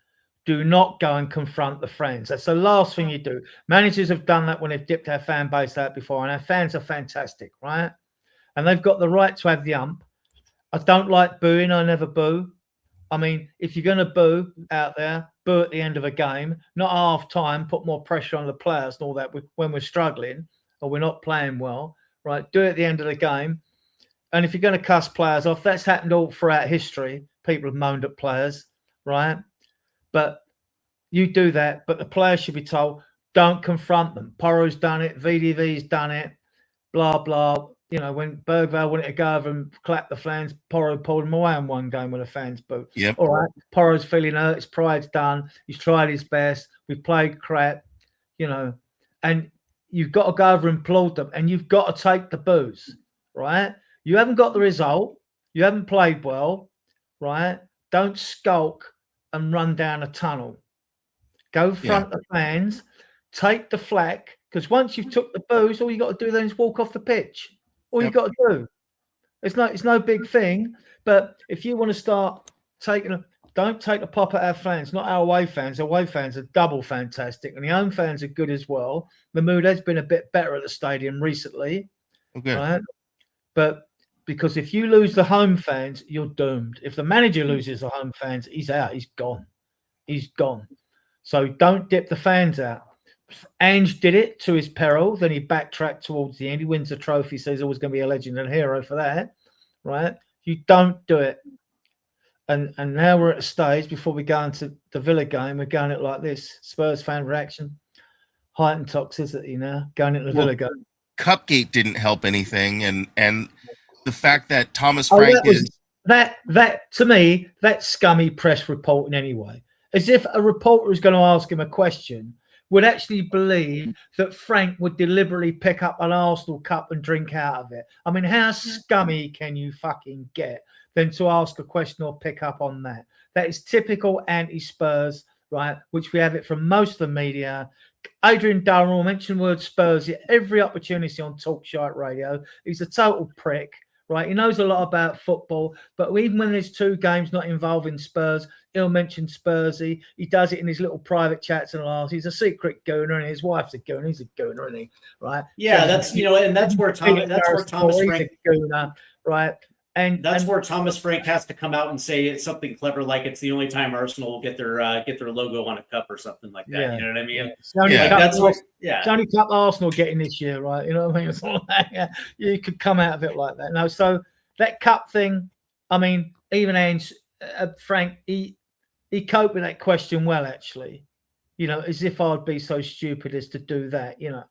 do not go and confront the fans. That's the last thing you do. Managers have done that when they've dipped our fan base out before, and our fans are fantastic, right? And they've got the right to have the ump. I don't like booing. I never boo. I mean, if you're going to boo out there, boo at the end of a game, not half time, put more pressure on the players and all that when we're struggling or we're not playing well, right? Do it at the end of the game. And if you're going to cuss players off, that's happened all throughout history. People have moaned at players, right? But you do that, but the players should be told, don't confront them. Porro's done it. VDV's done it. Blah, blah. You know, when Bergvall wanted to go over and clap the fans, Porro pulled him away in one game when the fans booed. Yep. All right, Porro's feeling hurt. His pride's done. He's tried his best. We played crap, you know, and you've got to go over and applaud them, and you've got to take the boos, right? You haven't got the result. You haven't played well, right? Don't skulk and run down a tunnel. Go front the fans, take the flak, because once you've took the boos, all you got to do then is walk off the pitch. All you got to do. It's no big thing. But if you want to start don't take the pop at our fans, not our away fans. Away fans are double fantastic, and the home fans are good as well. The mood has been a bit better at the stadium recently, right? But because if you lose the home fans, you're doomed. If the manager loses the home fans, he's out. He's gone. He's gone. So don't dip the fans out. Ange did it to his peril. Then he backtracked towards the end. He wins the trophy, so he's always going to be a legend and a hero for that, right? You don't do it. And now we're at a stage before we go into the Villa game. We're going it like this. Spurs fan reaction. Heightened toxicity now. Going into the Villa game. Cupgate didn't help anything, and the fact that Thomas Frank that to me, that's scummy press reporting anyway. As if a reporter is going to ask him a question would actually believe that Frank would deliberately pick up an Arsenal cup and drink out of it. I mean, how scummy can you fucking get than to ask a question or pick up on that? That is typical anti-Spurs, right? Which we have it from most of the media. Adrian Durrell mentioned the word Spurs at every opportunity on Talkshite Radio. He's a total prick, right? He knows a lot about football, but even when there's two games not involving Spurs, he'll mention Spursy. He does it in his little private chats and laughs. He's a secret gooner, and his wife's a gooner. He's a gooner, isn't he? Right? Yeah, so that's and that's where Thomas Frank, a gooner, right? And that's where Thomas Frank has to come out and say it's something clever, like it's the only time Arsenal will get their logo on a cup or something like that. Yeah. You know what I mean? It's only cup Arsenal getting this year, right? You know what I mean? It's not like, you could come out of it like that. No, so that cup thing. I mean, even Ange, Frank, he coped with that question well, actually. You know, as if I'd be so stupid as to do that. You know,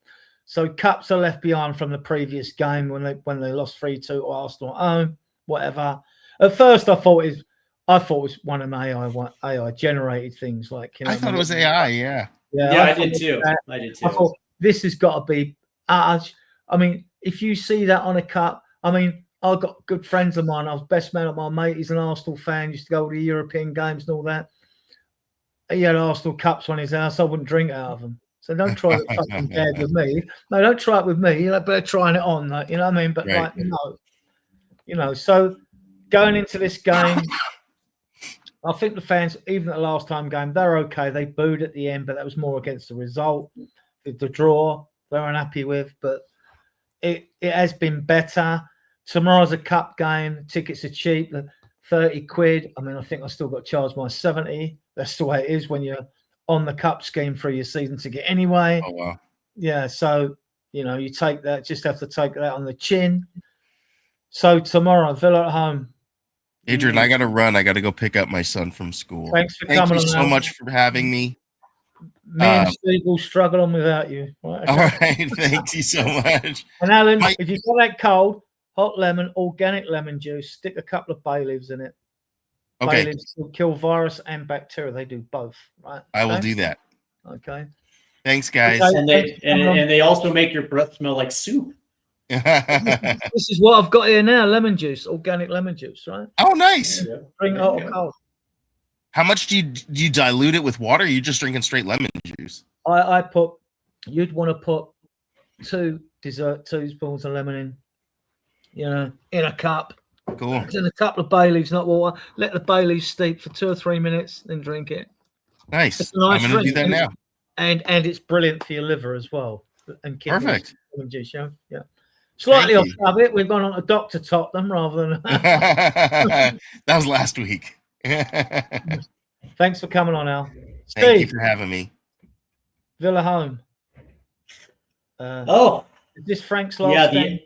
so cups are left behind from the previous game when they lost 3-2 to Arsenal at home. Whatever. At first, I thought it was one of my AI generated things. Like, you know, I thought it was AI. Yeah, I did too. I thought this has got to be. I mean, if you see that on a cup, I mean, I've got good friends of mine. I was best man of my mate. He's an Arsenal fan. Used to go to the European games and all that. He had Arsenal cups on his house. I wouldn't drink out of them. So don't try it fucking bad with me. No, don't try it with me. You're better trying it on. Like, you know what I mean? But right. like, no. You know, so going into this game, I think the fans, even at the last time game, they're okay. They booed at the end, but that was more against the result. The draw, they were unhappy with, but it has been better. Tomorrow's a cup game. Tickets are cheap, 30 quid. I mean, I think I still got to charge my 70. That's the way it is when you're on the cup scheme for your season ticket anyway. Oh, wow. Yeah, so, you take that, just have to take that on the chin. So tomorrow, Villa at home. Adrian, I got to run. I got to go pick up my son from school. Thanks for Thank coming you on so out. much for having me. Me and Steve will struggle on without you. Right, okay. All right. Thank you so much. And Alan, if you've got that cold, hot lemon, organic lemon juice, stick a couple of bay leaves in it. Okay. Bay leaves will kill virus and bacteria. They do both, right? Okay? I will do that. Okay. Thanks, guys. Okay. And they also make your breath smell like soup. This is what I've got here now: lemon juice, organic lemon juice, right? Oh, nice. Yeah. Drink hot or cold. How much do you dilute it with water? Or are you just drinking straight lemon juice? You'd want to put 2 teaspoons of lemon in a cup. Cool. And a couple of bay leaves, not water. Let the bay leaves steep for 2 or 3 minutes, then drink it. Nice. Nice I'm going to do that now. And it's brilliant for your liver as well. And kidneys. Perfect. Lemon juice, yeah. Slightly off topic. We've gone on to Dr. Tottenham rather than. That was last week. Thanks for coming on, Al. Steve, Thank you for having me. Villa home. Is this Frank's last stand?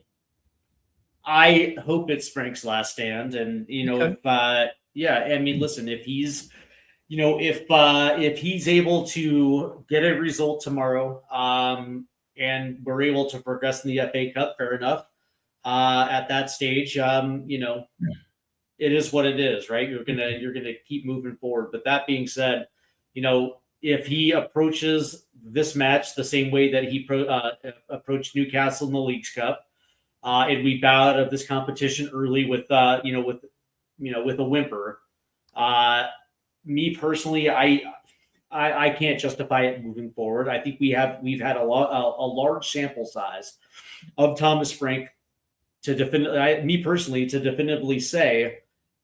I hope it's Frank's last stand, and Okay. I mean, listen, if he's, if he's able to get a result tomorrow, and we're able to progress in the FA Cup, fair enough. At that stage, it is what it is, right? You're gonna keep moving forward. But that being said, if he approaches this match the same way that he approached Newcastle in the Leagues Cup, and we bow out of this competition early with a whimper. Me personally, I can't justify it moving forward. I think we've had a large sample size of Thomas Frank to definitively say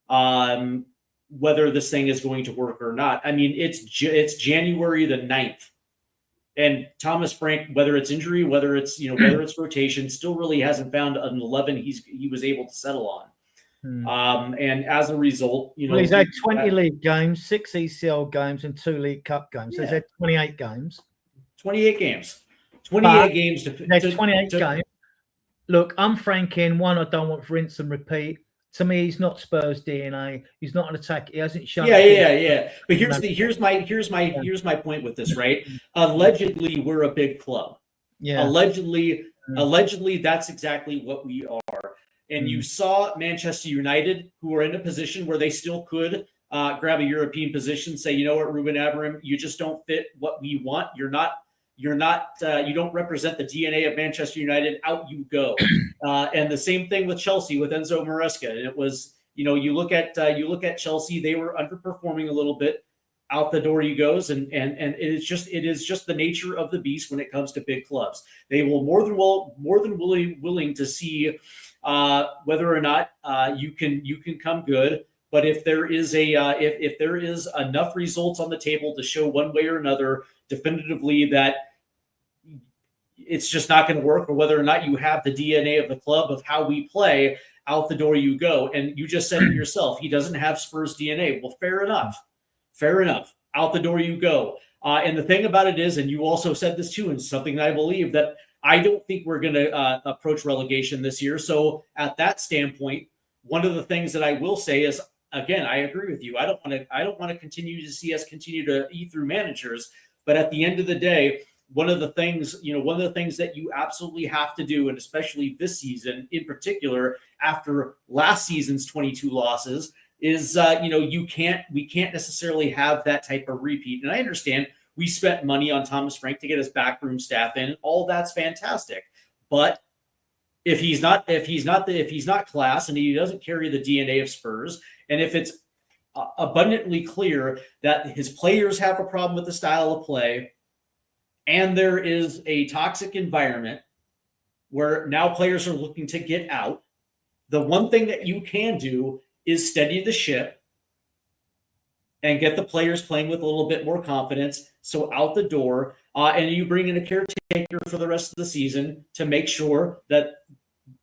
whether this thing is going to work or not. I mean, it's January the 9th. And Thomas Frank, whether it's injury, whether it's rotation, still really hasn't found an 11 he was able to settle on. And as a result, he's had 20 league games, 6 ECL games, and 2 League Cup games. So he's had 28 games. 28 games. 28 games. 28 games. Look, I'm franking. One, I don't want rinse and repeat. To me, he's not Spurs DNA. He's not an attack. He hasn't shown. Yeah. But here's my point with this, right? Allegedly, we're a big club. Yeah. Allegedly, that's exactly what we are. And you saw Manchester United, who are in a position where they still could grab a European position, say, you know what, Ruben Amorim, you just don't fit what we want. You don't represent the DNA of Manchester United. Out you go. And the same thing with Chelsea with Enzo Maresca. It was, you look at Chelsea, they were underperforming a little bit. Out the door he goes, and it is just the nature of the beast when it comes to big clubs. They will more than willing to see whether or not you can come good. But if there is if there is enough results on the table to show one way or another definitively that it's just not going to work, or whether or not you have the DNA of the club of how we play, out the door you go. And you just said it yourself, he doesn't have Spurs DNA. Well, fair enough. Out the door you go. And the thing about it is, and you also said this too, and something that I believe, that I don't think we're going to approach relegation this year. So at that standpoint, one of the things that I will say is, again, I agree with you. I don't want to continue to see us continue to eat through managers. But at the end of the day, one of the things that you absolutely have to do, and especially this season in particular, after last season's 22 losses, is we can't necessarily have that type of repeat. And I understand we spent money on Thomas Frank to get his backroom staff in. All that's fantastic. But if he's not class, and he doesn't carry the DNA of Spurs, and if it's abundantly clear that his players have a problem with the style of play, and there is a toxic environment where now players are looking to get out, the one thing that you can do is steady the ship and get the players playing with a little bit more confidence. So out the door, and you bring in a caretaker for the rest of the season to make sure that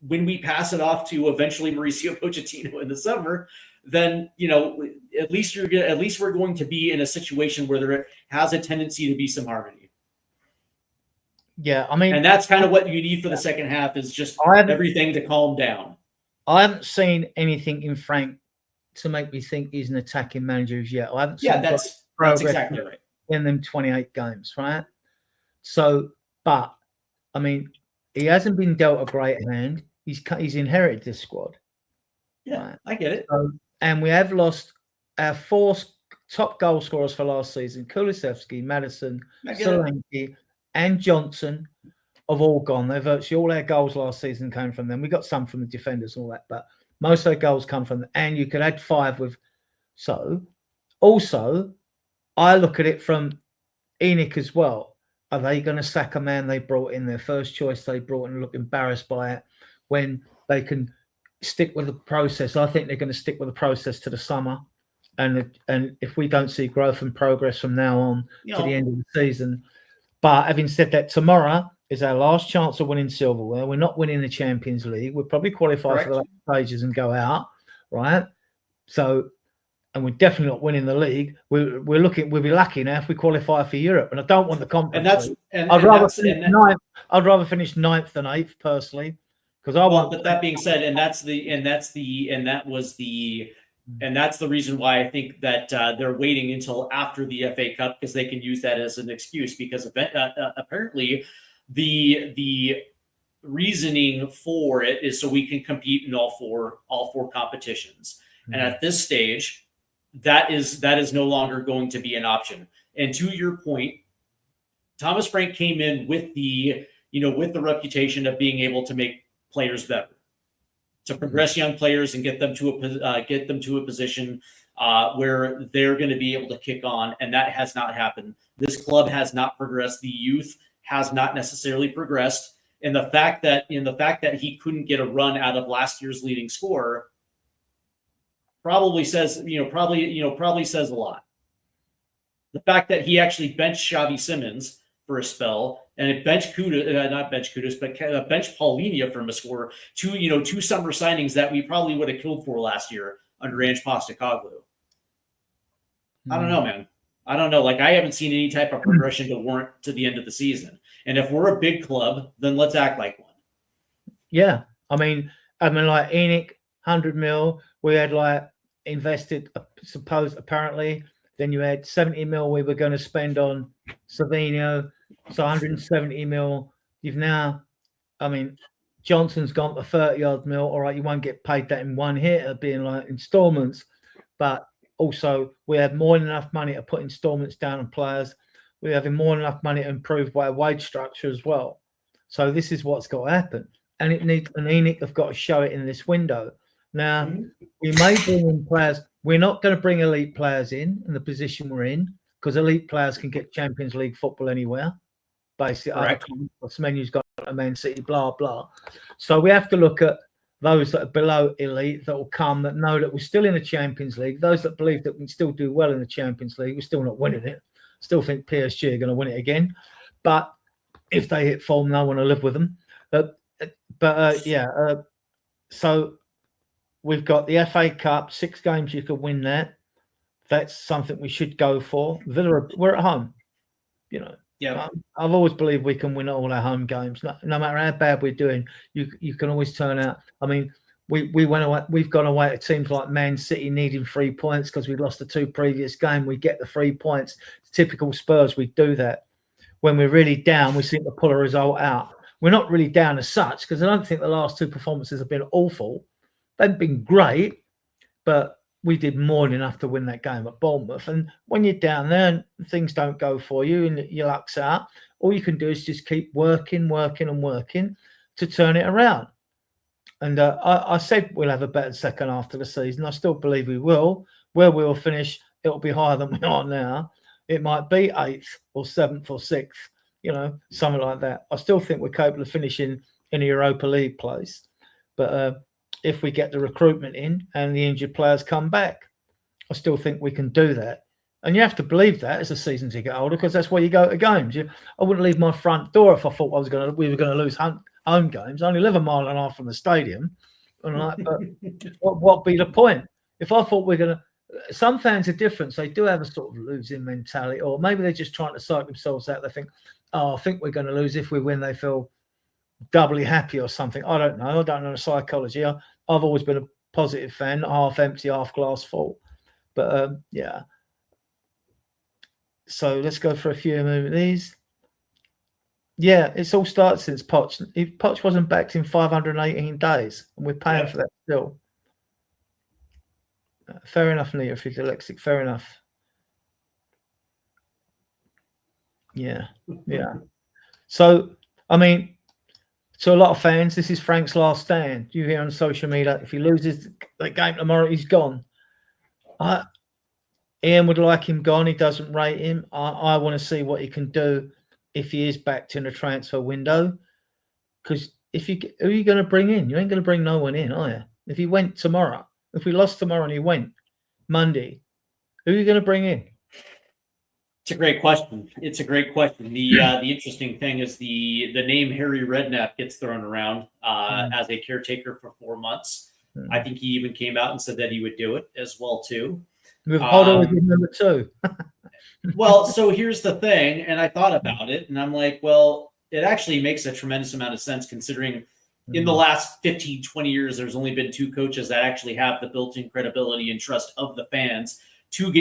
when we pass it off to eventually Mauricio Pochettino in the summer, then at least we're going to be in a situation where there has a tendency to be some harmony. Yeah, I mean, and that's kind of what you need for the second half is just everything to calm down. I haven't seen anything in Frank to make me think he's an attacking manager as yet. I haven't seen that's exactly right. In them 28 games, right? So, but I mean, he hasn't been dealt a great hand. He's inherited this squad. Yeah, right? I get it. And we have lost our 4 top goal scorers for last season: Kulusevski, Maddison, Solanke, and Johnson have all gone. They're virtually all our goals last season came from them. We got some from the defenders and all that, but most of their goals come from them. And you could add 5 with. So, also, I look at it from ENIC as well. Are they going to sack a man they brought in, their first choice they brought, and look embarrassed by it when they can stick with the process? I think they're going to stick with the process to the summer. And if we don't see growth and progress from now on to the end of the season. But having said that, tomorrow is our last chance of winning silverware. We're not winning the Champions League. We'll probably qualify for the last stages and go out, right? So, and we're definitely not winning the league. We'll be lucky now if we qualify for Europe. And I don't want the conference. I'd rather finish 9th than 8th personally, because I want. But that being said, that's the reason why I think that they're waiting until after the FA Cup, because they can use that as an excuse. Because apparently, the reasoning for it is so we can compete in all four competitions. Mm-hmm. And at this stage, that is no longer going to be an option. And to your point, Thomas Frank came in with the reputation of being able to make players better, to progress young players and get them to a position where they're going to be able to kick on, and that has not happened. This club has not progressed. The youth has not necessarily progressed, and the fact that he couldn't get a run out of last year's leading scorer probably says a lot. The fact that he actually benched Xavi Simons for a spell, and it benched benched Paulinho from a score, two summer signings that we probably would have killed for last year under Ange Postecoglou. I don't know, man. I don't know. Like, I haven't seen any type of progression to warrant to the end of the season. And if we're a big club, then let's act like one. Yeah. I mean, like ENIC, 100 mil, we had invested, apparently. Then you had 70 mil we were going to spend on Savinho. So 170 mil. You've now, Johnson's gone to 30-odd mil. All right, you won't get paid that in one hit, it'll be in installments. But also, we have more than enough money to put installments down on players. We're having more than enough money to improve by a wage structure as well. So this is what's got to happen. And ENIC have got to show it in this window. Now, we may bring in players. We're not going to bring elite players in the position we're in, because elite players can get Champions League football anywhere. Basically, Semenyo's got a Man City, blah, blah. So we have to look at those that are below elite that will come, that know that we're still in the Champions League. Those that believe that we can still do well in the Champions League, we're still not winning it. Still think PSG are going to win it again. But if they hit form, I want to live with them. So we've got the FA Cup, 6 games you could win that. That's something we should go for. Villa, we're at home. Yeah. I've always believed we can win all our home games. No matter how bad we're doing, you can always turn out. We've gone away to teams like Man City needing 3 points because we lost the 2 previous games. We get the 3 points. It's typical Spurs, we do that. When we're really down, we seem to pull a result out. We're not really down as such, because I don't think the last 2 performances have been awful. They've been great, but we did more than enough to win that game at Bournemouth. And when you're down there and things don't go for you and your luck's out, all you can do is just keep working to turn it around. And I said we'll have a better second half of the season. I still believe we will. Where we'll finish, it'll be higher than we are now. It might be 8th or 7th or 6th, something like that. I still think we're capable of finishing in a Europa League place. But if we get the recruitment in and the injured players come back, I still think we can do that. And you have to believe that as the season to get older, because that's where you go to games. I wouldn't leave my front door if I thought we were going to lose 100 home games. I only live a mile and a half from the stadium. And like, but what be the point? If I thought we're going to, some fans are different. So they do have a sort of losing mentality, or maybe they're just trying to psych themselves out. They think, oh, I think we're going to lose. If we win, they feel doubly happy or something. I don't know. I don't know the psychology. I've always been a positive fan, half empty, half glass full. But yeah. So let's go for a few of these. Yeah, it's all started since Poch. Poch wasn't backed in 518 days, and we're paying for that still. Fair enough, Nita, if you're dyslexic. Fair enough. Yeah. So, I mean, to a lot of fans, this is Frank's last stand. You hear on social media, if he loses that game tomorrow, he's gone. Ian would like him gone. He doesn't rate him. I want to see what he can do if he is backed in the transfer window. Because who are you going to bring in? You ain't going to bring no one in, are you? If he went tomorrow, if we lost tomorrow and he went Monday, who are you going to bring in? It's a great question. The interesting thing is the name Harry Redknapp gets thrown around as a caretaker for 4 months. I think he even came out and said that he would do it as well too. With Hodder as number 2. Well, so here's the thing, and I thought about it, and I'm like, well, it actually makes a tremendous amount of sense considering in the last 15, 20 years, there's only been 2 coaches that actually have the built-in credibility and trust of the fans. Two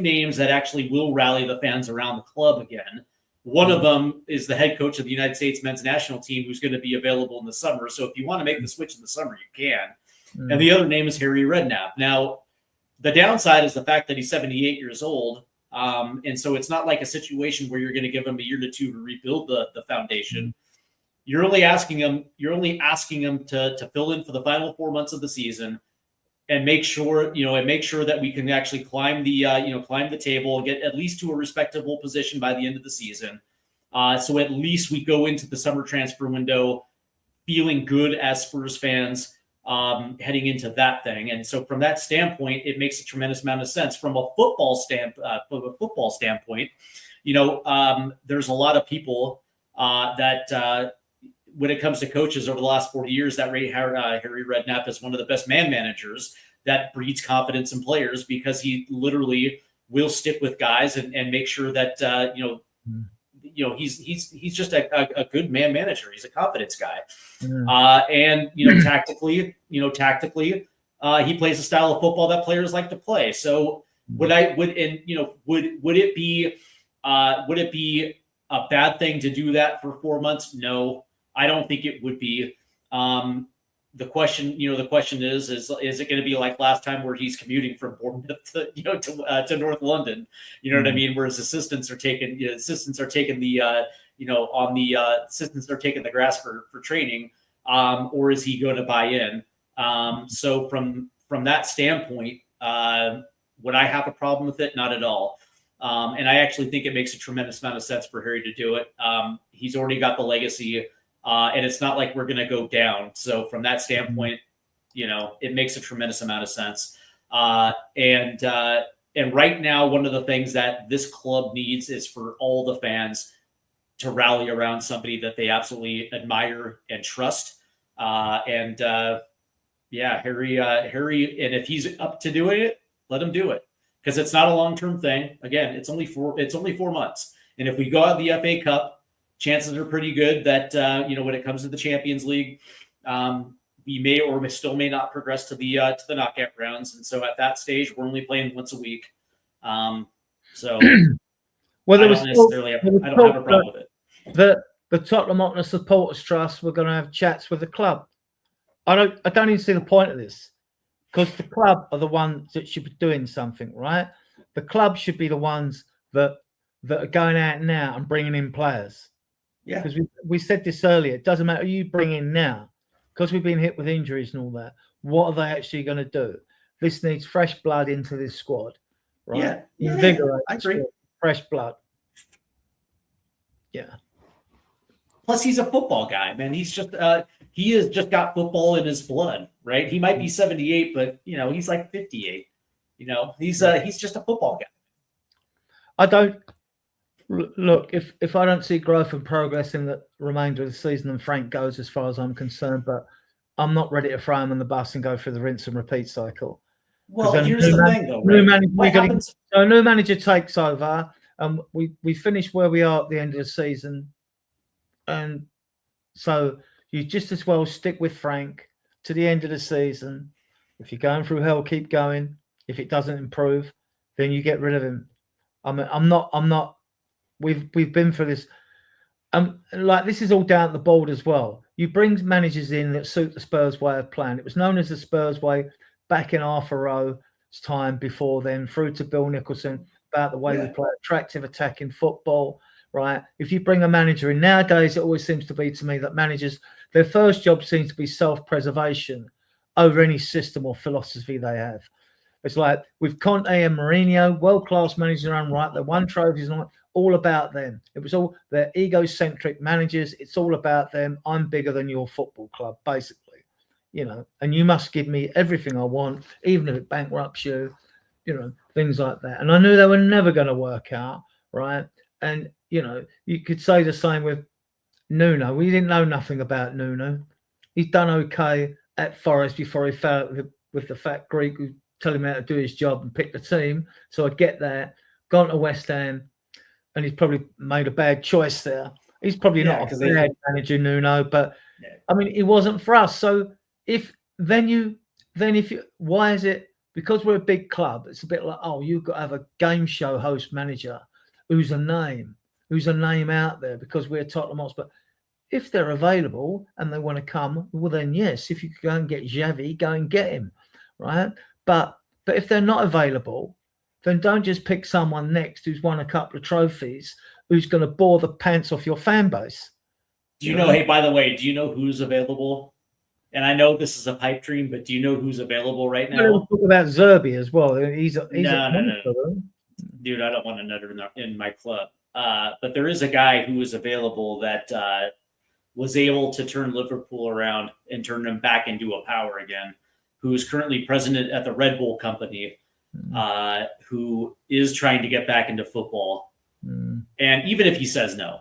names that actually will rally the fans around the club again. One of them is the head coach of the United States men's national team who's going to be available in the summer. So if you want to make the switch in the summer, you can. And the other name is Harry Redknapp. Now, the downside is the fact that he's 78 years old. And so it's not like a situation where you're going to give him a year to 2 to rebuild the foundation. You're only asking him to fill in for the final 4 months of the season and make sure that we can actually climb the table and get at least to a respectable position by the end of the season. So at least we go into the summer transfer window feeling good as Spurs fans heading into that thing. And so from that standpoint, it makes a tremendous amount of sense. From a football standpoint, there's a lot of people that when it comes to coaches over the last 40 years, that rate Harry Redknapp is one of the best man managers that breeds confidence in players because he literally will stick with guys and make sure that he's just a good man manager. He's a confidence guy, and tactically, he plays a style of football that players like to play. So would it be a bad thing to do that for 4 months? No. I don't think it would be. The question is it going to be like last time where he's commuting from Bournemouth to North London? You know what I mean? Whereas assistants are taking the grass for training, or is he going to buy in? So from that standpoint, would I have a problem with it? Not at all. And I actually think it makes a tremendous amount of sense for Harry to do it. He's already got the legacy. And it's not like we're going to go down. So from that standpoint, it makes a tremendous amount of sense. And right now, one of the things that this club needs is for all the fans to rally around somebody that they absolutely admire and trust. Harry, and if he's up to doing it, let him do it because it's not a long-term thing. Again, it's only 4 months. And if we go out the FA Cup, chances are pretty good that, when it comes to the Champions League, we may or may still may not progress to the knockout rounds. And so at that stage, we're only playing once a week. So well, I don't have a problem with it. The Tottenham Hotspur Supporters Trust, we're going to have chats with the club. I don't even see the point of this because the club are the ones that should be doing something, right? The club should be the ones that are going out now and bringing in players. Yeah, because we said this earlier. It doesn't matter who you bring in now, because we've been hit with injuries and all that. What are they actually going to do? This needs fresh blood into this squad, right? Yeah, invigorate. I agree. Fresh blood. Yeah. Plus, he's a football guy, man. He's just he has just got football in his blood, right? He might be 78, but he's like 58. He's just a football guy. Look, if I don't see growth and progress in the remainder of the season, then Frank goes as far as I'm concerned. But I'm not ready to throw him on the bus and go through the rinse and repeat cycle. Well, here's the thing, though, right? What happens? So a new manager takes over, and we finish where we are at the end of the season, and so you just as well stick with Frank to the end of the season. If you're going through hell, keep going. If it doesn't improve, then you get rid of him. I'm not. We've been through this. Like this is all down the board as well. You bring managers in that suit the Spurs way of playing. It was known as the Spurs way back in Arthur Rowe's time before then, through to Bill Nicholson, about the way we play attractive attacking football, right? If you bring a manager in nowadays, it always seems to be to me that managers, their first job seems to be self-preservation over any system or philosophy they have. It's like with Conte and Mourinho, world-class managers in their own right. They won trophies and all about them. It was all their egocentric managers. It's all about them. I'm bigger than your football club, basically. And you must give me everything I want, even if it bankrupts you, things like that. And I knew they were never going to work out, right? And, you could say the same with Nuno. We didn't know nothing about Nuno. He's done okay at Forest before he fell with the fat Greek who tell him how to do his job and pick the team. So I get that. Gone to West Ham, and he's probably made a bad choice there. He's probably not a bad manager, Nuno, but I mean, it wasn't for us. So why is it? Because we're a big club, it's a bit like, you've got to have a game show host manager who's a name out there because we're Tottenham Hotspur. But if they're available and they want to come, well then yes, if you could go and get Xavi, go and get him, right? But if they're not available, then don't just pick someone next who's won a couple of trophies, who's going to bore the pants off your fan base. Do you know, hey, by the way, do you know who's available? And I know this is a pipe dream, but do you know who's available right now? We'll talk about Zerbi as well. He's no. Dude, I don't want another in my club. But there is a guy who is available that was able to turn Liverpool around and turn them back into a power again, who is currently president at the Red Bull company, who is trying to get back into football. And even if he says no.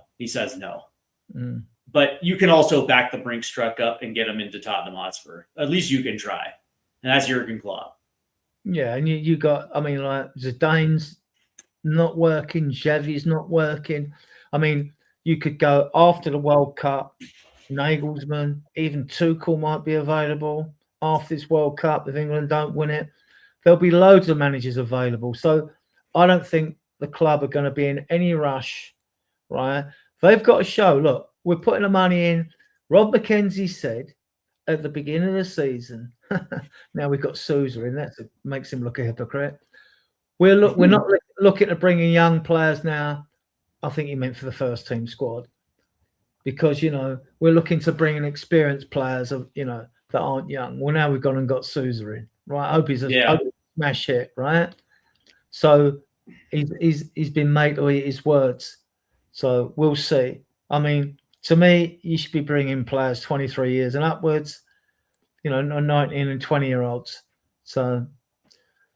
But you can also back the Brinks truck up and get him into Tottenham Hotspur. At least you can try. And that's Jurgen Klopp. Yeah, and you got, I mean, like Zidane's not working, Xavi's not working. I mean, you could go after the World Cup, Nagelsmann, even Tuchel might be available after this World Cup if England don't win it. There'll be loads of managers available. So I don't think the club are going to be in any rush, right? They've got to show, look, we're putting the money in. Rob McKenzie said at the beginning of the season, now we've got Sousa in, that makes him look a hypocrite. We're not looking at bringing young players now. I think he meant for the first team squad. Because, we're looking to bring in experienced players, that aren't young. Well, now we've gone and got Sousa in, right? I hope he's a smash hit, right? So he's been made to eat his words. So we'll see. I mean, to me, you should be bringing players 23 years and upwards, 19 and 20-year-olds. So,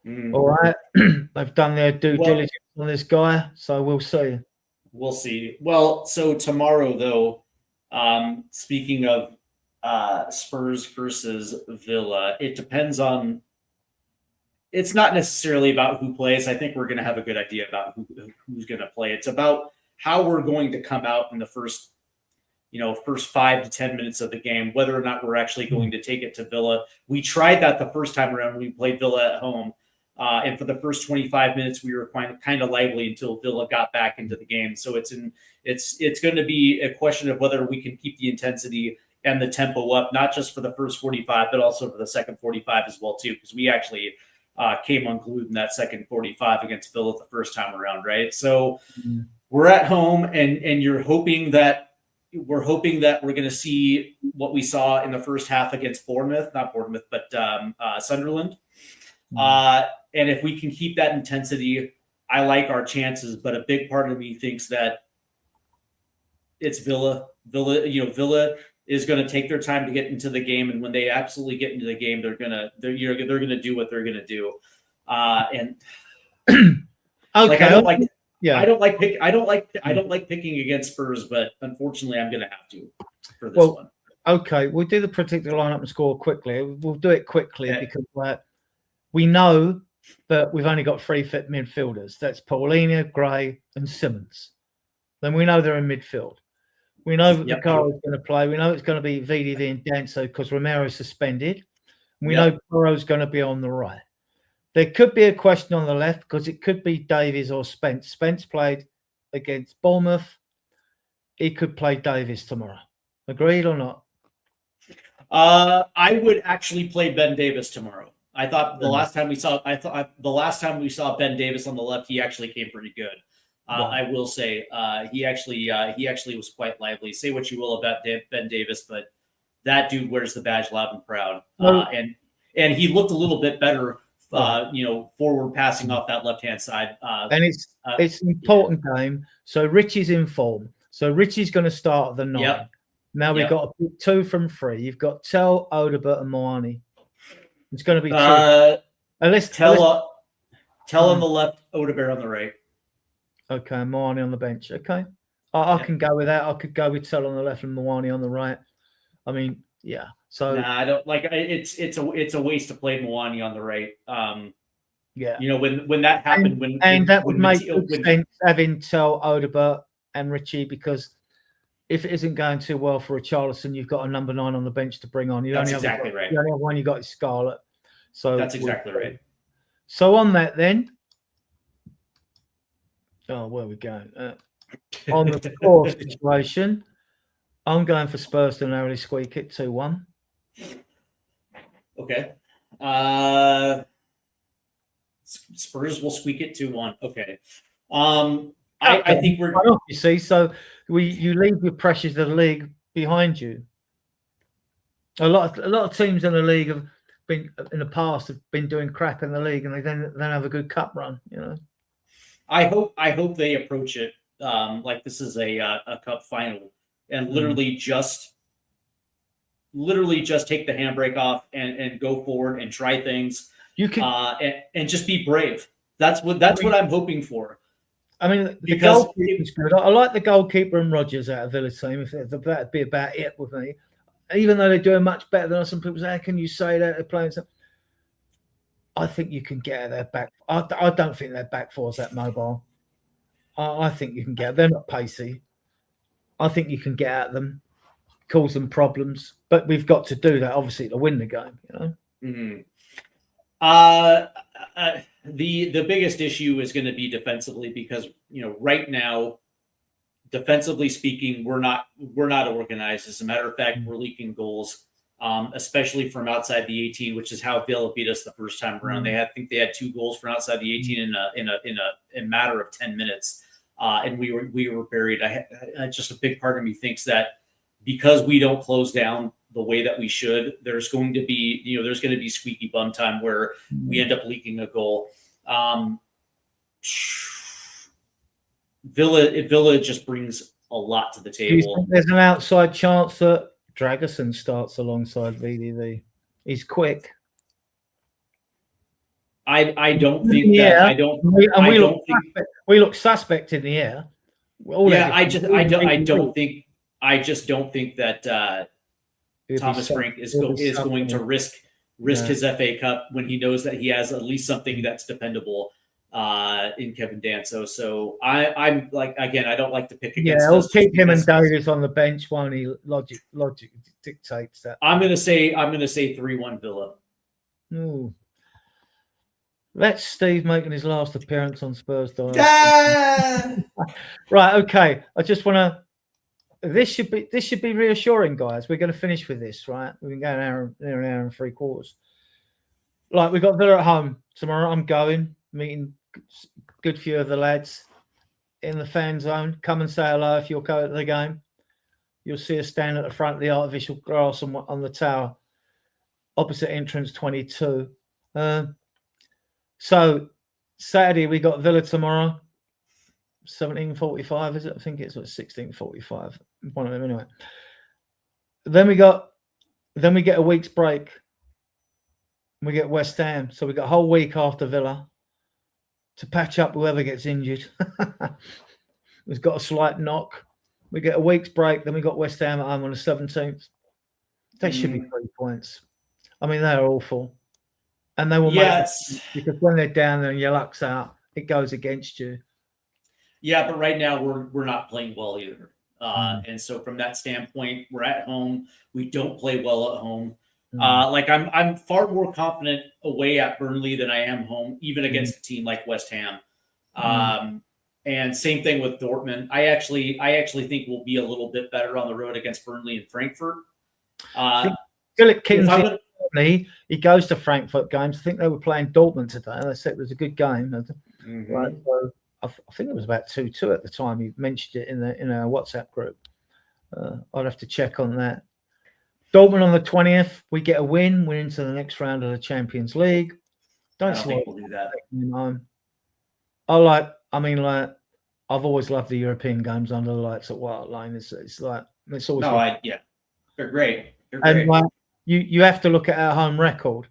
all right, they've done their due diligence on this guy, so we'll see. We'll see. Well, so tomorrow, though, speaking of Spurs versus Villa, it depends on – it's not necessarily about who plays. I think we're going to have a good idea about who's going to play. It's about how we're going to come out in the first 5 to 10 minutes of the game, whether or not we're actually going to take it to Villa. We tried that the first time around when we played Villa at home. And for the first 25 minutes, we were kind of lively until Villa got back into the game. So it's going to be a question of whether we can keep the intensity and the tempo up, not just for the first 45, but also for the second 45 as well, too, because we actually came unglued in that second 45 against Villa the first time around, right? So we're at home, and you're hoping that we're going to see what we saw in the first half against Sunderland. And if we can keep that intensity, I like our chances. But a big part of me thinks that it's Villa. Villa is going to take their time to get into the game, and when they absolutely get into the game, they're going to do what they're going to do. And okay, Yeah. I don't like picking against Spurs, but unfortunately, I'm going to have to for this one. Okay, we'll do the predicted lineup and score quickly. We'll do it quickly because we know that we've only got 3 fit midfielders. That's Paulinho, Gray, and Simmons. Then we know they're in midfield. We know that Lucaro's going to play. We know it's going to be VDV and Danso because Romero's suspended. We know Burrow's going to be on the right. There could be a question on the left because it could be Davies or Spence. Spence played against Bournemouth. He could play Davies tomorrow. Agreed or not? I would actually play Ben Davis tomorrow. I thought the last time we saw Ben Davis on the left, he actually came pretty good. I will say he actually was quite lively. Say what you will about Ben Davis, but that dude wears the badge loud and proud. And he looked a little bit better, forward passing off that left hand side. And it's an important game. So Richie's in form. So Richie's going to start at the 9. Yep. Now we've got 2 from 3. You've got Tell, Odobert, and Moani. It's going to be 2. Tell on the left, Odobert on the right. Okay, Moani on the bench. Okay, I can go with that. I could go with Tell on the left and Moani on the right. I mean, yeah. So I don't like it's a waste to play Moani on the right. When that happened, that would make sense having Tell, Odobert, and Richie because if it isn't going too well for Richarlison, you've got a number 9 on the bench to bring on. That's exactly right. The only one you got is Scarlett. So that's exactly right. So on that then. Oh, where are we going? On the score situation, I'm going for Spurs to narrowly squeak it 2-1. Okay. Spurs will squeak it 2-1. Okay. I think we're. You see, so you leave your pressures of the league behind you. A lot of teams in the league have been in the past have been doing crap in the league, and they then have a good cup run. I hope they approach it like this is a cup final and literally just take the handbrake off and go forward and try things. You can and just be brave. That's what I'm hoping for. I mean, the goalkeeper's good. I like the goalkeeper and Rodgers out of Villa team. That'd be about it with me. Even though they're doing much better than us, some people say, "How can you say that they're playing something?" I think you can get at their back. I don't think their back four is that mobile. I think you can get. They're not pacey. I think you can get at them, cause them problems. But we've got to do that, obviously, to win the game. Mm-hmm. The biggest issue is going to be defensively because right now, defensively speaking, we're not organized. As a matter of fact, we're leaking goals. Especially from outside the 18, which is how Villa beat us the first time around. I think they had 2 goals from outside the 18 in a matter of 10 minutes, and we were buried. Just a big part of me thinks that because we don't close down the way that we should, there's going to be squeaky bum time where we end up leaking a goal. Villa just brings a lot to the table. There's an outside chance that Dragerson starts alongside VDV. He's quick. I don't think that. I don't. We look suspect in the air. I just don't think that Thomas Frank is going to risk his FA Cup when he knows that he has at least something that's dependable in Kevin Danso. So I'm like, again, I don't like to pick against. I'll keep him and Davis on the bench. Won't he? Logic dictates that. I'm gonna say 3-1 Villa. Ooh. That's Steve making his last appearance on Spurs Dial. Right, okay. I just want to. This should be reassuring, guys. We're going to finish with this, right? We've been going an hour and 3/4. Like, we've got Villa at home tomorrow. I'm going, meeting good few of the lads in the fan zone. Come and say hello if you'll go to the game. You'll see us stand at the front of the artificial grass on the tower, opposite entrance 22. So Saturday we got Villa tomorrow. 17:45, is it? I think it's 16:45. One of them anyway. Then we get a week's break. We get West Ham, so we got a whole week after Villa. to patch up whoever gets injured. We've got a slight knock. We get a week's break, then we got West Ham at home on the 17th. They should be 3 points. I mean, they're awful. And they will make it, because when they're down and your luck's out, it goes against you. Yeah, but right now we're not playing well either. And so from that standpoint, we're at home. We don't play well at home. Like I'm far more confident away at Burnley than I am home, even against a team like West Ham. And same thing with Dortmund. I actually think we'll be a little bit better on the road against Burnley and Frankfurt. Philip Kingsley, he goes to Frankfurt games. I think they were playing Dortmund today. They said it was a good game. Right, so I think it was about 2-2 at the time. He mentioned it in our WhatsApp group. I'd have to check on that. Dortmund on the 20th, we get a win. We're into the next round of the Champions League. I don't think we'll do that. I've always loved the European games under the lights at White Hart Lane. It's always they're great. And you have to look at our home record.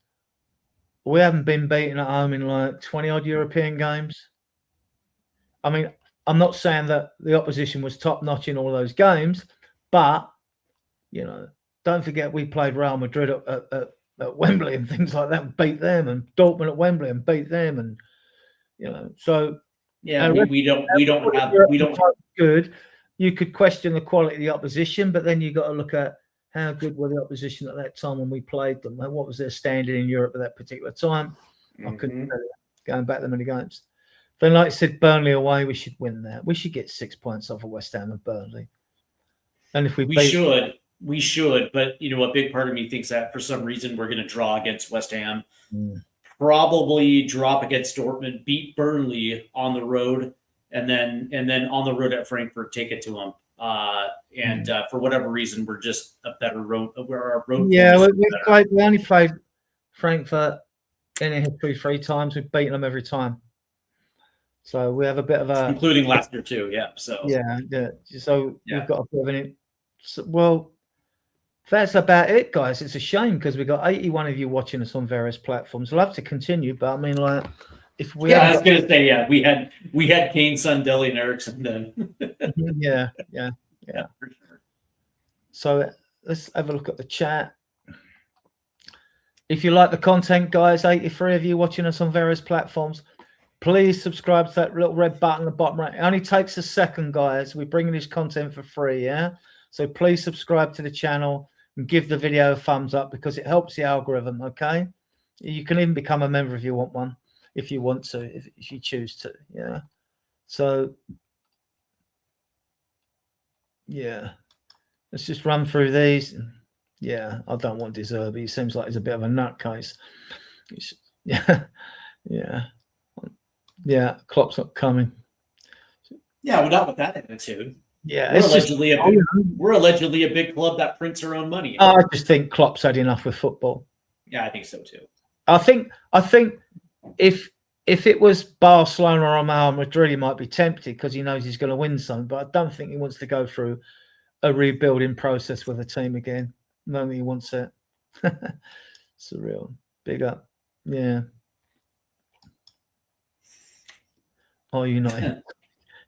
We haven't been beaten at home in like 20 odd European games. I mean, I'm not saying that the opposition was top notch in all those games, but don't forget we played Real Madrid at Wembley and things like that, and beat them, and Dortmund at Wembley and beat them, and so. Yeah, we don't have good. You could question the quality of the opposition, but then you got to look at how good were the opposition at that time when we played them. What was their standing in Europe at that particular time? I couldn't tell you, going back that many games. Then, like I said, Burnley away, we should win that. We should get 6 points off of West Ham and Burnley. And if we should, but a big part of me thinks that for some reason we're going to draw against West Ham. Probably drop against Dortmund, beat Burnley on the road, and then on the road at Frankfurt, take it to them. For whatever reason, we're just a better road. Our road. Yeah, we only played Frankfurt in history 3 times. We've beaten them every time, so we have a bit of a, including last year too. Yeah. So yeah. So we've got a bit of an. Well, that's about it, guys. It's a shame because we got 81 of you watching us on various platforms. I'd love to continue, but I mean, like, if we I was going to say, we had Kane, Sundelli, and Ericsson then. yeah. For sure. So let's have a look at the chat. If you like the content, guys, 83 of you watching us on various platforms, please subscribe to that little red button at the bottom right. It only takes a second, guys. We're bringing this content for free, yeah? So please subscribe to the channel and give the video a thumbs up because it helps the algorithm, okay? You can even become a member if you want one, if you want to, if you choose to, yeah? So, yeah. Let's just run through these. Yeah, I don't want De Zerbi. He seems like he's a bit of a nutcase. Yeah, Klopp's not coming. Yeah, well, not with that attitude. Yeah, we're allegedly a big club that prints our own money. I just think Klopp's had enough with football. Yeah, I think so too. I think if it was Barcelona or Real Madrid, he might be tempted because he knows he's going to win some. But I don't think he wants to go through a rebuilding process with a team again. I don't think he wants it. Surreal. Big up. Yeah. Oh, United.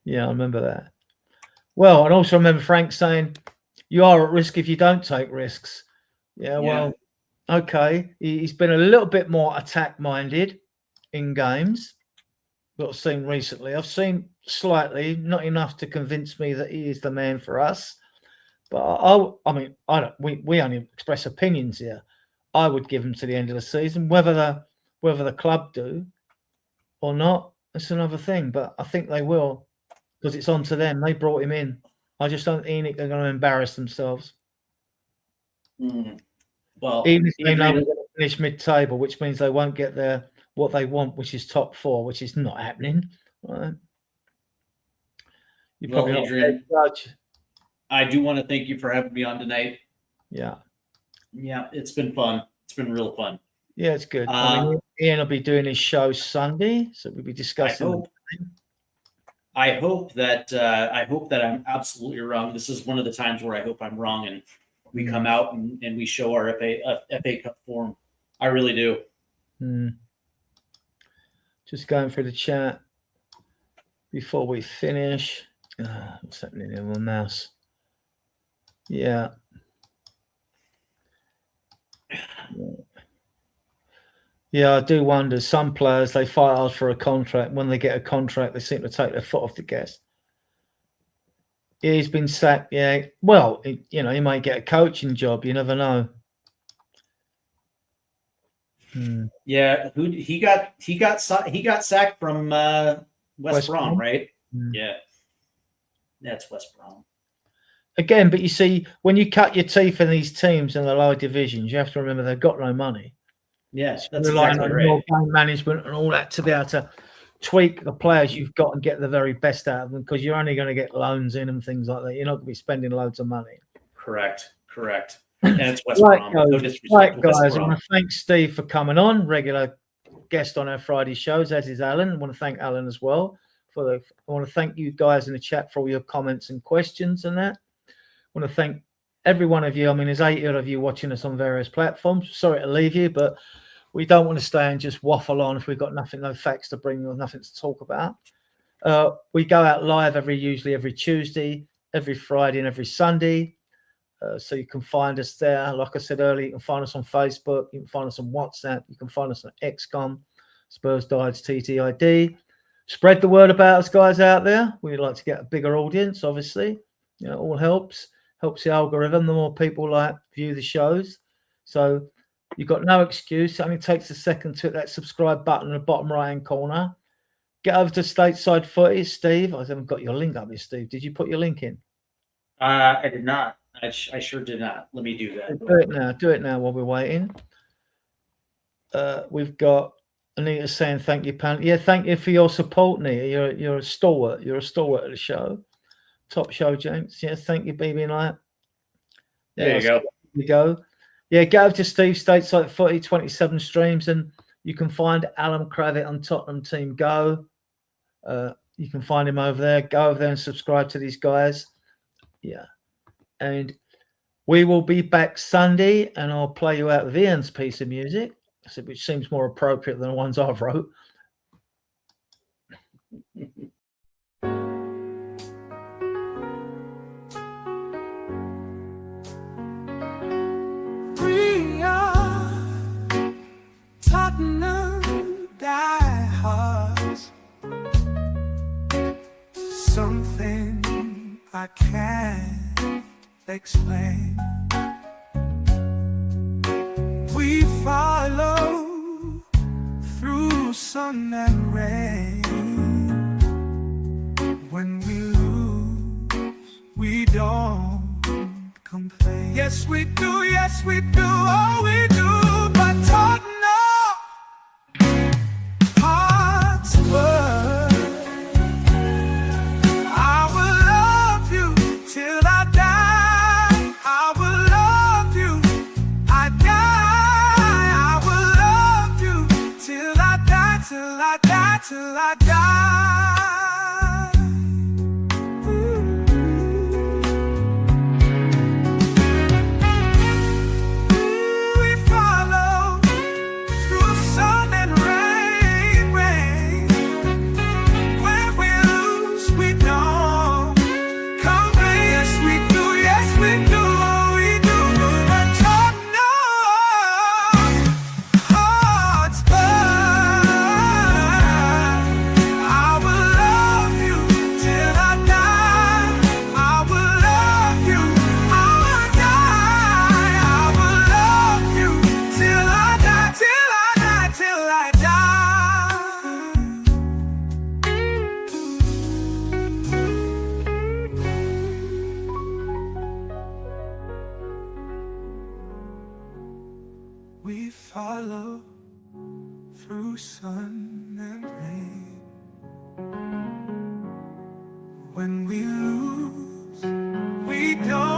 Yeah, I remember that. Well, and also remember Frank saying, you are at risk if you don't take risks. Yeah, well, okay. He's been a little bit more attack-minded in games that I've seen recently. I've seen slightly, not enough to convince me that he is the man for us. But we only express opinions here. I would give him to the end of the season. Whether the club do or not, that's another thing. But I think they will. Because it's on to them. They brought him in. I just don't think they're going to embarrass themselves. Well, even if they know they're going to finish mid-table, which means they won't get what they want, which is top 4, which is not happening. Right? You probably Adrian, I do want to thank you for having me on tonight. Yeah, it's been fun. It's been real fun. Yeah, it's good. Ian will be doing his show Sunday, so we'll be discussing. I hope that I'm absolutely wrong. This is one of the times where I hope I'm wrong, and we come out and we show our FA Cup form. I really do. Just going through the chat before we finish. What's happening here on my mouse? Yeah. Yeah, I do wonder. Some players, they fight hard for a contract. When they get a contract, they seem to take their foot off the gas. Yeah, he's been sacked. Yeah. Well, he might get a coaching job. You never know. Yeah, he got sacked from West Brom, right? Yeah, that's West Brom. Again, but you see, when you cut your teeth in these teams in the lower divisions, you have to remember they've got no money. Yeah, so that's relying exactly on right. your game management and all that to be able to tweak the players you've got and get the very best out of them, because you're only going to get loans in and things like that. You're not going to be spending loads of money. Correct. And it's West Brom. No disrespect right, to West guys, Brom. I want to thank Steve for coming on, regular guest on our Friday shows, as is Alan. I want to thank Alan as well. I want to thank you guys in the chat for all your comments and questions and that. I want to thank every one of you. I mean, there's 8 of you watching us on various platforms. Sorry to leave you, but we don't want to stay and just waffle on if we've got no facts to bring or nothing to talk about. We go out live usually every Tuesday, every Friday, and every Sunday. So you can find us there. Like I said earlier, you can find us on Facebook. You can find us on WhatsApp. You can find us on XCOM, Spurs Dides TTID. Spread the word about us, guys, out there. We'd like to get a bigger audience, obviously. It all helps the algorithm. The more people view the shows. So you've got no excuse. It only takes a second to hit that subscribe button in the bottom right-hand corner. Get over to Stateside Footy. Steve, I haven't got your link up here, Steve. Did you put your link in? I did not. I sure did not. Let me do that. Do it now while we're waiting. We've got Anita saying thank you, Pan. Yeah, thank you for your support, Anita. You're a stalwart. You're a stalwart of the show. Top show, James. Yeah, thank you, BB Night. There you go. There you go. Yeah, go over to Steve Stateside Footy, 27 streams, and you can find Alan Kravitz on Tottenham Team Go. You can find him over there. Go over there and subscribe to these guys. Yeah. And we will be back Sunday, and I'll play you out with Ian's piece of music, which seems more appropriate than the ones I've wrote. We are Tottenham diehards. Something I can't explain. We follow through sun and rain. When we lose, we don't complain. Yes we do, oh we do. But Tottenham Hotspur, I will love you till I die. I will love you, I die. I will love you till I die, till I die, till I die. We follow through sun and rain, rain. When we lose, we don't complain. Yes we do, oh we do. But Tottenham Hotspur, I will love you till I die. I will love you, I will die. I will love you till I die, till I die, till I die. We follow through sun and rain. When we lose, we don't